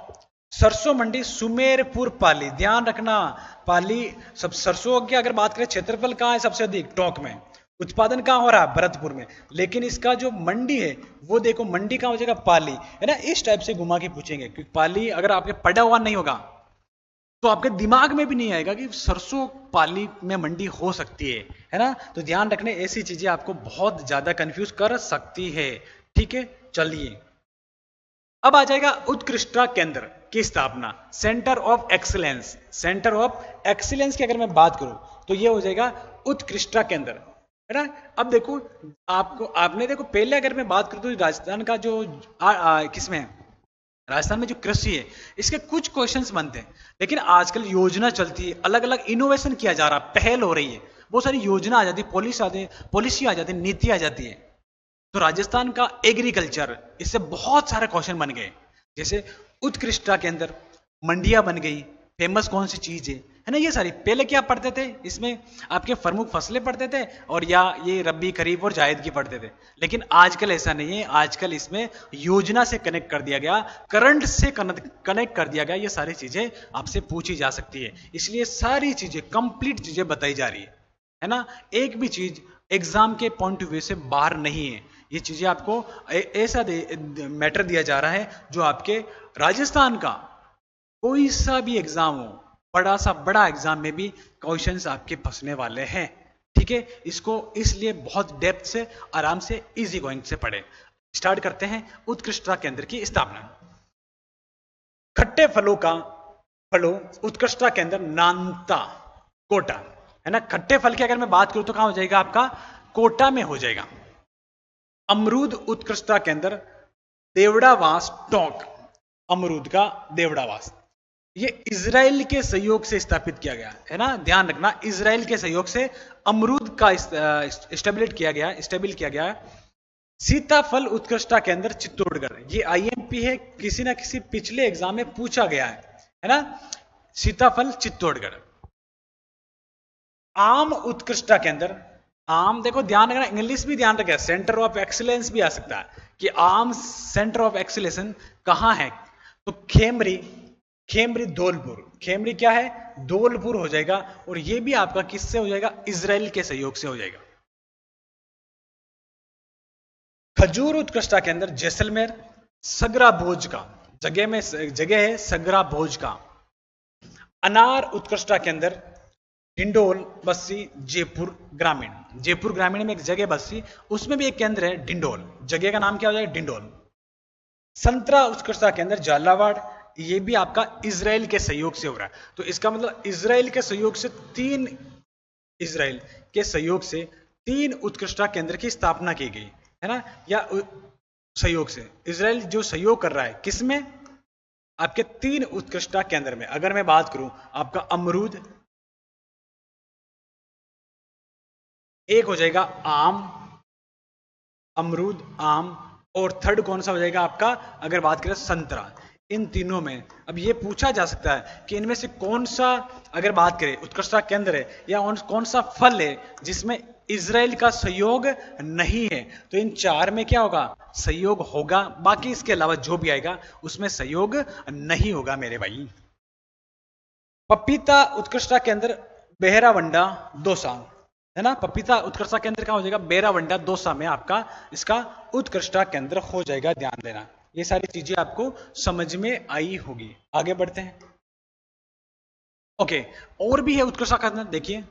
सरसों मंडी सुमेरपुर पाली, ध्यान रखना पाली सब सरसों की अगर बात करें क्षेत्रफल कहाँ है सबसे अधिक? टोंक में। उत्पादन कहाँ हो रहा है? भरतपुर में। लेकिन इसका जो मंडी है वो देखो, मंडी कहाँ हो जाएगा? पाली, है ना। इस टाइप से घुमा के पूछेंगे, क्योंकि पाली अगर आपके पढ़ा हुआ नहीं होगा तो आपके दिमाग में भी नहीं आएगा कि सरसों पाली में मंडी हो सकती है ना। तो ध्यान रखने, ऐसी चीजें आपको बहुत ज्यादा कंफ्यूज कर सकती है। ठीक है, चलिए अब आ जाएगा उत्कृष्टता केंद्र की स्थापना, centre of excellence. Centre of excellence की अगर मैं बात करूं तो ये हो जाएगा उत्कृष्टता केंद्र, है ना। अब देखो आपने देखो पहले अगर मैं बात करूं तो राजस्थान का जो किसमें है, राजस्थान में जो कृषि है इसके कुछ क्वेश्चंस बनते हैं। लेकिन आजकल योजना चलती है, अलग अलग इनोवेशन किया जा रहा है, पहल हो रही है, बहुत सारी योजना आ जाती है, पॉलिसी आ जाती है, नीति आ जाती है। तो राजस्थान का एग्रीकल्चर, इससे बहुत सारे क्वेश्चन बन गए। जैसे उत्कृष्टता के अंदर मंडियां बन गई, फेमस कौन सी चीज है ना। ये सारी पहले क्या पढ़ते थे, इसमें आपके प्रमुख फसलें पढ़ते थे और या ये रबी खरीफ और जायद की पढ़ते थे। लेकिन आजकल ऐसा नहीं है, आजकल इसमें योजना से कनेक्ट कर दिया गया, करंट से कनेक्ट कर दिया गया। ये सारी चीजें आपसे पूछी जा सकती है, इसलिए सारी चीजें कंप्लीट चीजें बताई जा रही है ना। एक भी चीज एग्जाम के पॉइंट ऑफ व्यू से बाहर नहीं है। ये चीजें आपको ऐसा मैटर दिया जा रहा है जो आपके राजस्थान का कोई सा भी एग्जाम हो, बड़ा सा बड़ा एग्जाम में भी क्वेश्चंस आपके फंसने वाले हैं। ठीक है, इसको इसलिए बहुत डेप्थ से, आराम से, इजी गोइंग से पढ़े। स्टार्ट करते हैं उत्कृष्टता केंद्र की स्थापना। खट्टे फलों उत्कृष्टता केंद्र नानता कोटा, है ना। खट्टे फल की अगर मैं बात करूं तो कहां हो जाएगा? आपका कोटा में हो जाएगा। अमरूद उत्कृष्टता केंद्र देवड़ावास टोंक, अमरूद का देवड़ावास, ये इजराइल के सहयोग से स्थापित किया गया है ना। ध्यान रखना, इजराइल के सहयोग से अमरूद का स्टेबल किया गया है। सीताफल उत्कृष्टता केंद्र चित्तौड़गढ़, ये आईएमपी है, किसी ना किसी पिछले एग्जाम में पूछा गया है ना। सीताफल चित्तौड़गढ़। आम उत्कृष्टता केंद्र, आम देखो ध्यान रखना, इंग्लिश भी ध्यान रखें, सेंटर ऑफ एक्सीलेंस भी आ सकता है कि आम सेंटर ऑफ एक्सीलेंस कहां है। तो खेमरी धौलपुर, खेमरी क्या है? धौलपुर हो जाएगा। और ये भी आपका किससे हो जाएगा? इजराइल के सहयोग से हो जाएगा। खजूर उत्कृष्टता के अंदर जैसलमेर, सगरा भोज का जगह है सगरा भोज का। अनार उत्कृष्टता के अंदर डिंडोल बस्सी जयपुर ग्रामीण में एक जगह बस्सी, उसमें भी एक केंद्र है डिंडोल, जगह का नाम क्या हो जाएगा? डिंडोल। संतरा उत्कृष्टता के अंदर झालावाड़, ये भी आपका इजराइल के सहयोग से हो रहा है। तो इसका मतलब इजराइल के सहयोग से तीन उत्कृष्टता केंद्र की स्थापना की गई है ना। या सहयोग से इजराइल जो सहयोग कर रहा है किसमें? आपके 3 उत्कृष्टता केंद्र में। अगर मैं बात करूं आपका अमरूद, एक हो जाएगा आम, अमरूद आम, और थर्ड कौन सा हो जाएगा आपका, अगर बात करें संतरा। इन तीनों में अब ये पूछा जा सकता है कि इनमें से कौन सा, अगर बात करें उत्कृष्टता केंद्र है या कौन सा फल है जिसमें इजराइल का सहयोग नहीं है, तो इन चार में क्या होगा, सहयोग होगा। बाकी इसके अलावा जो भी आएगा उसमें सहयोग नहीं होगा मेरे भाई। पपीता उत्कृष्टता केंद्र बेहरावंडा दौसा, है ना। पपीता उत्कृष्टता केंद्र कहाँ हो जाएगा, बेहरावंडा दौसा में आपका इसका उत्कृष्टता केंद्र हो जाएगा, ध्यान देना। ये सारी चीजें आपको समझ में आई होगी। आगे बढ़ते हैं। ओके, और भी है उत्कृष्टता केंद्र। देखिए,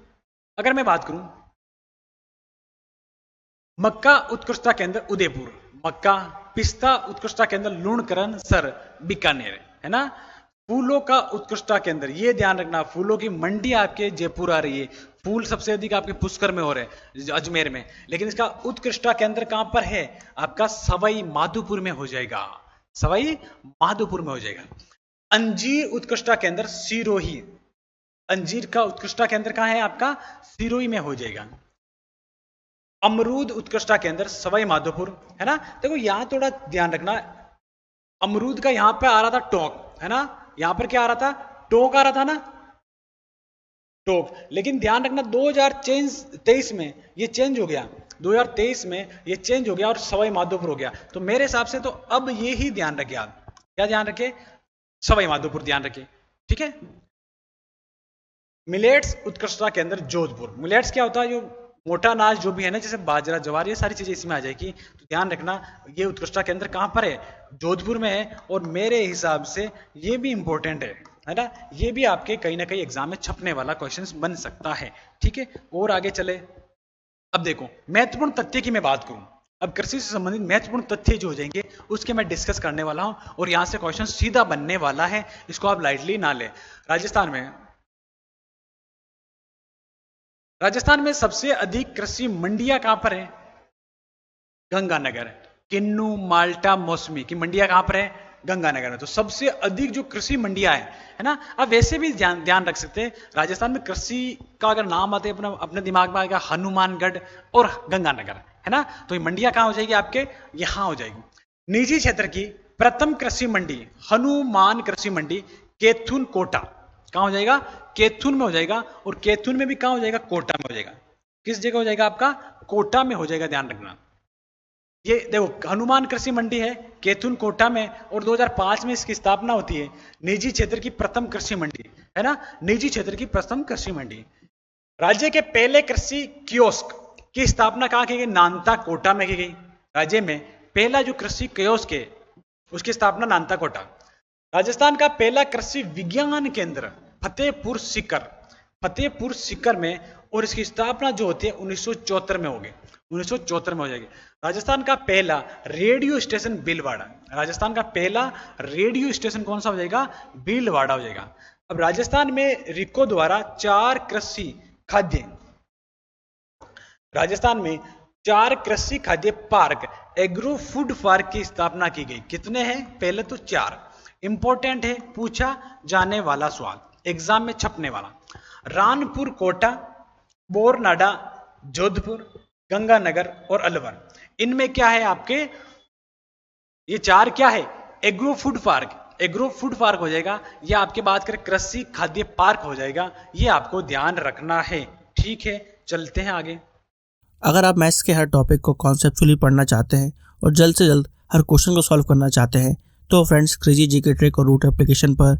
अगर मैं बात करूं मक्का उत्कृष्टता केंद्र उदयपुर, मक्का। पिस्ता उत्कृष्टता केंद्र लूणकरण सर बीकानेर, है ना। फूलों का उत्कृष्टता केंद्र, ये ध्यान रखना, फूलों की मंडी आपके जयपुर आ रही है। फूल सबसे अधिक आपके पुष्कर में हो रहे हैं, अजमेर में, लेकिन इसका उत्कृष्टता केंद्र कहां पर है आपका, सवाई माधोपुर में हो जाएगा, सवाई माधोपुर में हो जाएगा। अंजीर उत्कृष्टता केंद्र सिरोही, अंजीर का उत्कृष्टता केंद्र कहां है आपका, सिरोही में हो जाएगा। अमरूद उत्कृष्टता केंद्र सवाई माधोपुर, है ना। देखो यहां थोड़ा ध्यान रखना, अमरूद का यहां पे आ रहा था टोक, है ना, यहां पर क्या आ रहा था, टोक आ रहा था ना, टोक। लेकिन ध्यान रखना 2023 में ये चेंज हो गया, 2023 में ये चेंज हो गया और सवाई माधोपुर हो गया। तो मेरे हिसाब से तो अब ये ही ध्यान रखे आप, क्या ध्यान रखे, सवाई माधोपुर ध्यान रखे, ठीक है। मिलेट्स उत्कृष्टता केंद्र जोधपुर, मिलेट्स क्या होता है, जो मोटा अनाज जो भी है ना, जैसे बाजरा ज्वार, ये सारी चीजें इसमें आ जाएगी। तो ध्यान रखना ये उत्कृष्टता केंद्र कहां पर है, जोधपुर में है। और मेरे हिसाब से ये भी इंपॉर्टेंट है ना, ये भी आपके कहीं ना कहीं एग्जाम में छपने वाला क्वेश्चन बन सकता है, ठीक है। और आगे चले, अब देखो महत्वपूर्ण तथ्य की मैं बात करूं, अब कृषि से संबंधित महत्वपूर्ण तथ्य जो हो जाएंगे उसके मैं डिस्कस करने वाला हूं, और यहां से क्वेश्चन सीधा बनने वाला है, इसको आप लाइटली ना ले। राजस्थान में सबसे अधिक कृषि मंडियां कहां पर है, गंगानगर। किन्नू, माल्टा, मौसमी की मंडियां कहां पर है, गंगानगर में। तो सबसे अधिक जो कृषि मंडियां है ना। अब वैसे भी ध्यान रख सकते हैं, राजस्थान में कृषि का अगर नाम आते हैं अपने दिमाग में आएगा हनुमानगढ़ और गंगानगर, है ना। तो ये मंडियां कहां हो जाएगी आपके, यहां हो जाएगी। निजी क्षेत्र की प्रथम कृषि मंडी हनुमान कृषि मंडी केथुन कोटा, कहां हो जाएगा, केथुन में हो जाएगा। और केथुन में भी कहां हो जाएगा, कोटा में हो जाएगा। किस जगह हो जाएगा आपका, कोटा में हो जाएगा, ध्यान रखना। ये देखो हनुमान कृषि मंडी है केथुन कोटा में, और 2005 में इसकी स्थापना होती है। निजी क्षेत्र की प्रथम कृषि मंडी, है ना, निजी क्षेत्र की प्रथम कृषि मंडी। राज्य के पहले कृषि कियोस्क की स्थापना कहां की गई, नानता कोटा में की गई। राज्य में पहला जो कृषि कियोस्क है उसकी स्थापना नानता कोटा। राजस्थान का पहला कृषि विज्ञान केंद्र फतेहपुर सीकर, फतेहपुर सीकर में, और इसकी स्थापना जो होती है 1974 में होगी, 1974 में हो जाएगी। राजस्थान का पहला रेडियो स्टेशन भीलवाड़ा, राजस्थान का पहला रेडियो स्टेशन कौन सा हो जाएगा, भीलवाड़ा हो जाएगा। अब राजस्थान में रिको द्वारा 4 कृषि खाद्य, राजस्थान में 4 कृषि खाद्य पार्क एग्रो फूड पार्क की स्थापना की गई। कितने हैं, पहले तो 4। इंपॉर्टेंट है, पूछा जाने वाला सवाल, एग्जाम में छपने वाला। रानपुर कोटा, बोरनाडा, जोधपुर, गंगानगर और अलवर, इनमें क्या है आपके, ये 4 क्या है, agro food park, agro food park हो जाएगा। या आपके बात करें कृषि खाद्य पार्क हो जाएगा, ये आपको ध्यान रखना है, ठीक है। चलते हैं आगे। अगर आप मैथ्स के हर टॉपिक को कॉन्सेप्चुअली पढ़ना चाहते हैं और जल्द से जल्द हर क्वेश्चन को सॉल्व करना चाहते हैं, तो फ्रेंड्स क्रेजी जीके ट्रिक और रूट एप्लीकेशन पर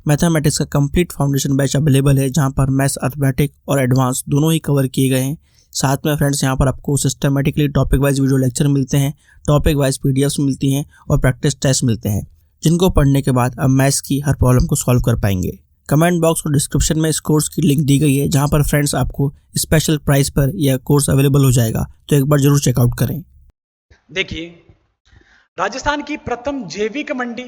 मैथमेटिक्स का कंप्लीट फाउंडेशन बैच अवेलेबल है, जहां पर मैथ्स, अर्थमेटिक और एडवांस दोनों ही कवर किए गए हैं। साथ में फ्रेंड्स यहाँ पर आपको systematically topic wise video lecture मिलते हैं, टॉपिक वाइज पीडीएफ्स मिलती हैं और प्रैक्टिस टेस्ट मिलते हैं, जिनको पढ़ने के बाद आप मैथ्स की हर प्रॉब्लम को सॉल्व कर पाएंगे। कमेंट बॉक्स और डिस्क्रिप्शन में इस कोर्स की लिंक दी गई है, जहां पर फ्रेंड्स आपको स्पेशल प्राइस पर यह कोर्स अवेलेबल हो जाएगा, तो एक बार जरूर चेकआउट करें। देखिए, राजस्थान की प्रथम जैविक मंडी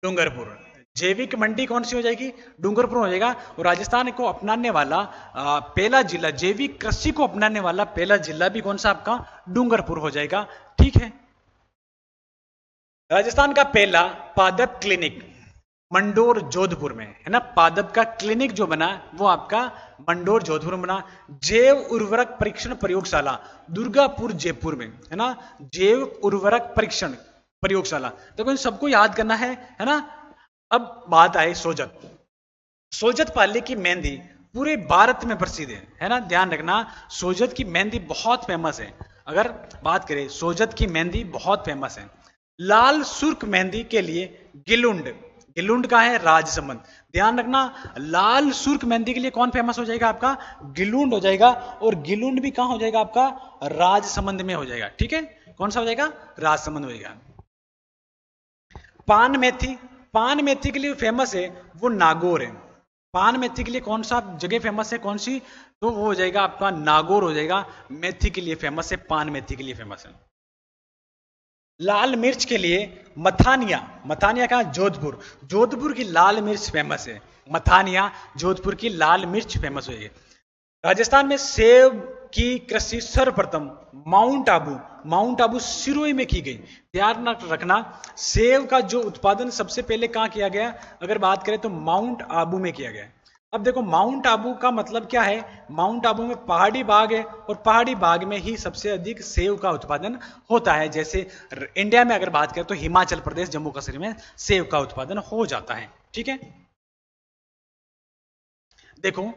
डूंगरपुर, जैविक मंडी कौन सी हो जाएगी, डूंगरपुर हो जाएगा। और राजस्थान को अपनाने वाला पहला जिला, जैविक कृषि को अपनाने वाला पहला जिला भी कौन सा आपका, डूंगरपुर हो जाएगा, ठीक है। राजस्थान का पहला पादप क्लिनिक मंडोर जोधपुर में, है ना, पादप का क्लिनिक जो बना वो आपका मंडोर जोधपुर में बना। जैव उर्वरक परीक्षण प्रयोगशाला दुर्गापुर जयपुर में, है ना, जैव उर्वरक परीक्षण प्रयोगशाला। देखो इन सबको याद करना है ना। अब बात आए सोजत। सोजत पाली की मेहंदी पूरे भारत में प्रसिद्ध है ना। ध्यान रखना, सोजत की मेहंदी बहुत फेमस है। अगर बात करें सोजत की मेहंदी बहुत फेमस है। लाल सुर्ख मेहंदी के लिए गिलुंड, गिलुंड का है राजसमंद। ध्यान रखना, लाल सुर्ख मेहंदी के लिए कौन फेमस हो जाएगा आपका, गिलुंड हो जाएगा। और गिलुंड भी कहां हो जाएगा आपका, राजसमंद में हो जाएगा। ठीक है, कौन सा हो जाएगा, राजसमंद हो जाएगा। पान मेथी, पान मेथी के लिए फेमस है वो नागौर है। पान मेथी के लिए कौन सा जगह फेमस है, कौन सी, तो वो हो जाएगा आपका नागौर हो जाएगा। मेथी के लिए फेमस है, पान मेथी के लिए फेमस है। लाल मिर्च के लिए मथानिया, मथानिया का जोधपुर, जोधपुर की लाल मिर्च फेमस है। मथानिया जोधपुर की लाल मिर्च फेमस हुई है। राजस्थान में सेब की कृषि सर्वप्रथम माउंट आबू, माउंट आबू सिरोही में की गई। ध्यान रखना, सेब का जो उत्पादन सबसे पहले कहां किया गया, अगर बात करें तो माउंट आबू में किया गया। अब देखो माउंट आबू का मतलब क्या है, माउंट आबू में पहाड़ी बाग है और पहाड़ी बाग में ही सबसे अधिक सेब का उत्पादन होता है। जैसे इंडिया में अगर बात करें तो हिमाचल प्रदेश, जम्मू कश्मीर में सेब का उत्पादन हो जाता है। ठीक है, देखो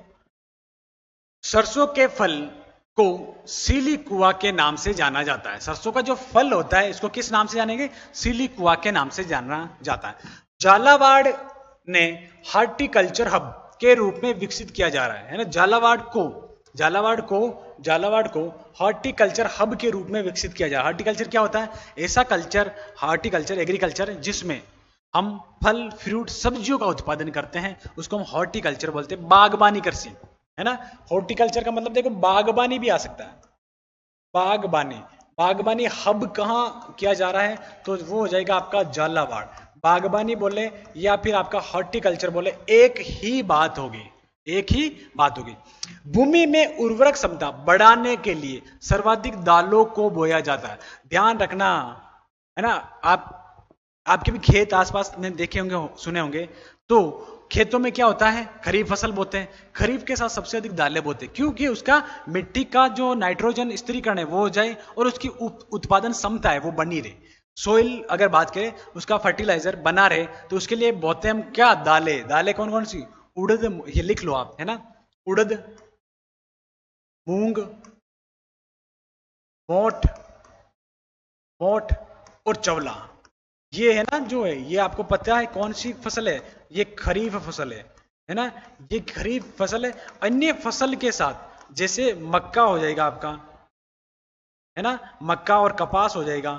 सरसों के फल को सीली कुआ के नाम से जाना जाता है। सरसों का जो फल होता है इसको किस नाम से जानेंगे, सीली कुआ के नाम से जाना जाता है। झालावाड़ ने हार्टिकल्चर हब के रूप में विकसित किया जा रहा है ना। झालावाड़ को हार्टिकल्चर हब के रूप में विकसित किया जा रहा है। हार्टिकल्चर क्या होता है, ऐसा कल्चर, हार्टिकल्चर एग्रीकल्चर जिसमें हम फल फ्रूट सब्जियों का उत्पादन करते हैं, उसको हम हॉर्टिकल्चर बोलते हैं। बागबानी कृषि है ना। हॉर्टिकल्चर का मतलब देखो बागबानी भी आ सकता है। बागबानी, बागबानी हब कहां किया जा रहा है, तो वो हो जाएगा आपका झालावाड़। बागबानी बोले या फिर आपका हॉर्टिकल्चर बोले, एक ही बात होगी, एक ही बात होगी। भूमि में उर्वरक क्षमता बढ़ाने के लिए सर्वाधिक दालों को बोया जाता है। ध्यान रखना है ना, आपके भी खेत आसपास में देखे होंगे, सुने होंगे, तो खेतों में क्या होता है, खरीफ फसल बोते हैं, खरीफ के साथ सबसे अधिक दालें बोते हैं, क्योंकि उसका मिट्टी का जो नाइट्रोजन स्थिरीकरण है वो हो जाए और उसकी उत्पादन क्षमता है वो बनी रहे। सोइल अगर बात करें उसका फर्टिलाइजर बना रहे, तो उसके लिए बोते हम क्या, दालें। दालें कौन कौन सी, उड़द, ये लिख लो आप है ना, उड़द, मूंग, मोठ, मोठ और चवला। ये है ना जो है, ये आपको पता है कौन सी फसल है, ये खरीफ फसल है ना, ये खरीफ फसल है। अन्य फसल के साथ जैसे मक्का हो जाएगा आपका है ना, मक्का और कपास हो जाएगा,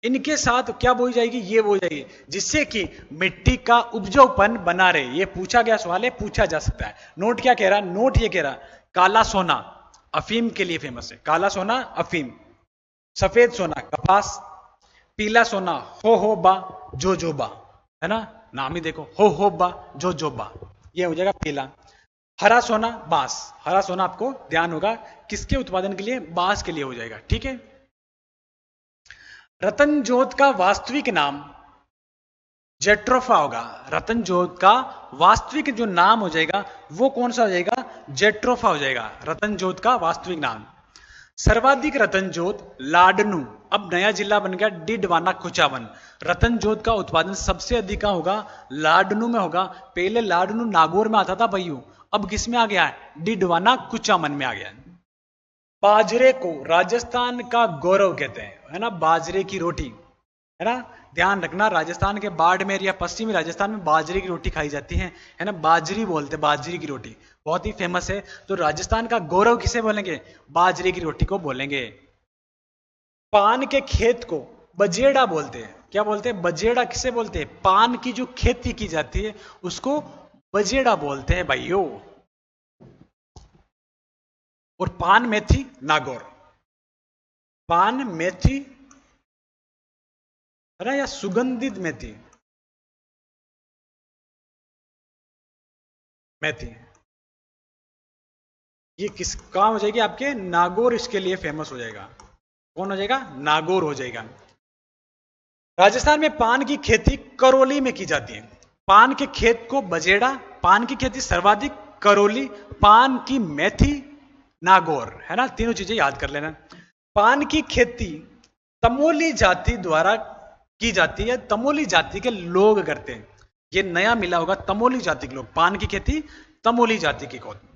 इनके साथ क्या बोई जाएगी, ये बोई जाएगी, जिससे कि मिट्टी का उपजाऊपन बना रहे। ये पूछा गया सवाल है, पूछा जा सकता है। नोट क्या कह रहा है, नोट ये कह रहा है काला सोना अफीम के लिए फेमस है। काला सोना अफीम, सफेद सोना कपास, पीला सोना हो बा जो बा है ना, नाम ही देखो हो बा जो बा, ये हो जाएगा पीला। हरा सोना बांस, हरा सोना आपको ध्यान होगा किसके उत्पादन के लिए, बांस के लिए हो जाएगा। ठीक है, रतनजोत का वास्तविक नाम जेट्रोफा होगा। रतनजोत का वास्तविक जो नाम हो जाएगा वो कौन सा हो जाएगा, जेट्रोफा हो जाएगा रतनजोत का वास्तविक नाम। सर्वाधिक रतनजोत लाडनू, अब नया जिला बन गया डिडवाना कुचावन। रतनजोत का उत्पादन सबसे अधिक कहां होगा, लाडनू में होगा। पहले लाडनू नागौर में आता था भाइयों, अब किस में आ गया है, डिडवाना कुचामन में आ गया है। बाजरे को राजस्थान का गौरव कहते हैं है ना, बाजरे की रोटी है ना। ध्यान रखना, राजस्थान के बाड़मेर या पश्चिमी राजस्थान में बाजरे की रोटी खाई जाती है ना, बाजरी बोलते हैं, बाजरी की रोटी बहुत ही फेमस है। तो राजस्थान का गौरव किसे बोलेंगे, बाजरे की रोटी को बोलेंगे। पान के खेत को बजेड़ा बोलते हैं, क्या बोलते हैं, बजेड़ा किसे बोलते हैं, पान की जो खेती की जाती है उसको बजेड़ा बोलते हैं भाइयों। और पान मेथी नागौर, पान मेथी है ना, या सुगंधित मेथी, मेथी ये किस कहां हो जाएगी आपके, नागौर इसके लिए फेमस हो जाएगा। कौन हो जाएगा, नागौर हो जाएगा। राजस्थान में पान की खेती करौली में की जाती है। पान के खेत को बजेड़ा, पान की खेती सर्वाधिक करौली, पान की मेथी नागौर है ना, तीनों चीजें याद कर लेना। पान की खेती तमोली जाति द्वारा की जाती है, तमोली जाति के लोग करते हैं। ये नया मिला होगा, तमोली जाति के लोग। पान की खेती तमोली जाति की होती।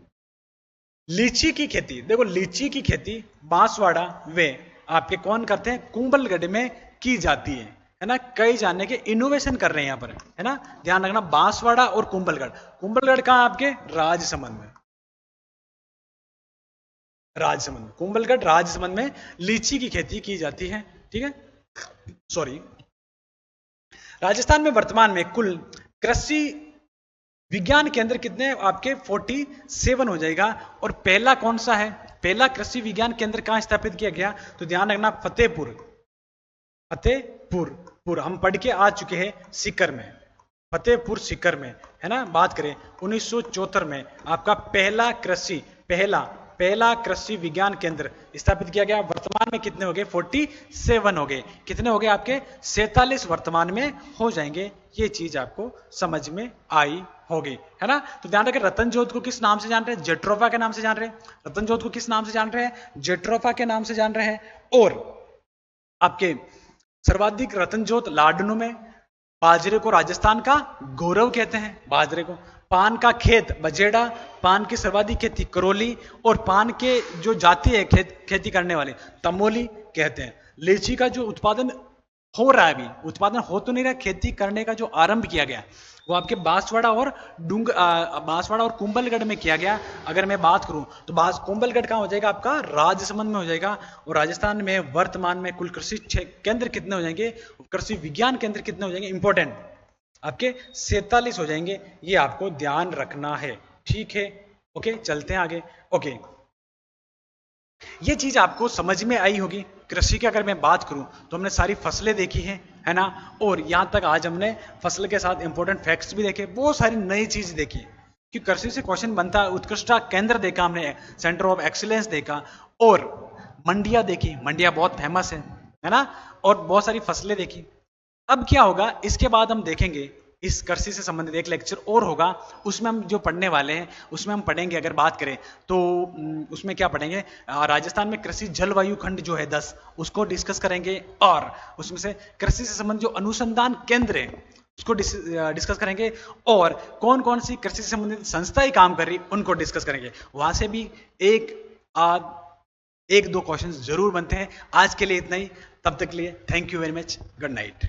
लीची की खेती, देखो लीची की खेती बांसवाड़ा वे आपके कौन करते हैं, कुंभलगढ़ में की जाती है ना। कई जाने के इनोवेशन कर रहे हैं यहाँ पर, है ना, ध्यान रखना। बांसवाड़ा और कुंभलगढ़, कुंभलगढ़ कहां आपके, राजसमंद में, राजसमंद, कुंभलगढ़ राजसमंद में लीची की खेती की जाती है, ठीक है, सॉरी। राजस्थान में वर्तमान में कुल कृषि विज्ञान केंद्र कितने आपके 47 हो जाएगा। और पहला कौन सा है, पहला कृषि विज्ञान केंद्र कहां स्थापित किया गया, तो ध्यान रखना फतेहपुर, फतेहपुर हम पढ़ के आ चुके हैं सीकर में, फतेहपुर सीकर में, है ना। बात करें 1974 में आपका पहला कृषि विज्ञान केंद्र स्थापित किया गया। वर्तमान में कितने हो गए, 47 हो गए। कितने हो गए आपके, 47 वर्तमान में हो जाएंगे। ये चीज आपको समझ में आई होगी, है ना। तो ध्यान रखें, रतन जोत को किस नाम से जान रहे हैं, जेट्रोफा के नाम से जान रहे हैं। रतन जोत को किस नाम से जान रहे हैं, जेट्रोफा के नाम से जान रहे हैं। और आपके सर्वाधिक रतन जोत लाडनू में। बाजरे को राजस्थान का गौरव कहते हैं, बाजरे को। पान का खेत बजेड़ा, पान की सर्वाधिक खेती करौली, और पान के जो जाति है खेती करने वाले, तमोली कहते हैं। लीची का जो उत्पादन हो रहा है, अभी उत्पादन हो तो नहीं रहा, खेती करने का जो आरंभ किया गया वो आपके बांसवाड़ा और कुंभलगढ़ में किया गया। अगर मैं बात करूं तो कुंभलगढ़ कहां हो जाएगा आपका, राजसमंद में हो जाएगा। और राजस्थान में वर्तमान में कुल कृषि केंद्र कितने हो जाएंगे, कृषि विज्ञान केंद्र कितने हो जाएंगे, इंपॉर्टेंट आपके 47 हो जाएंगे। ये आपको ध्यान रखना है, ठीक है। ओके, चलते हैं आगे। ओके, ये चीज आपको समझ में आई होगी। कृषि की अगर मैं बात करूं तो हमने सारी फसलें देखी हैं, है ना। और यहां तक आज हमने फसल के साथ इंपॉर्टेंट फैक्ट्स भी देखे, बहुत सारी नई चीज देखी कि कृषि से क्वेश्चन बनता है। उत्कृष्टता केंद्र देखा हमने, सेंटर ऑफ एक्सीलेंस देखा, और मंडियां देखी, मंडियां बहुत फेमस है ना। और बहुत सारी फसलें देखी। अब क्या होगा, इसके बाद हम देखेंगे इस कृषि से संबंधित एक लेक्चर और होगा, उसमें हम जो पढ़ने वाले हैं उसमें हम पढ़ेंगे, अगर बात करें तो उसमें क्या पढ़ेंगे, राजस्थान में कृषि जलवायु खंड जो है 10, उसको डिस्कस करेंगे। और उसमें से कृषि से संबंधित जो अनुसंधान केंद्र है उसको डिस्कस करेंगे। और कौन कौन सी कृषि से संबंधित संस्थाएं काम कर रही उनको डिस्कस करेंगे। वहां से भी एक दो क्वेश्चन जरूर बनते हैं। आज के लिए इतना ही, तब तक के लिए thank you very much, good night.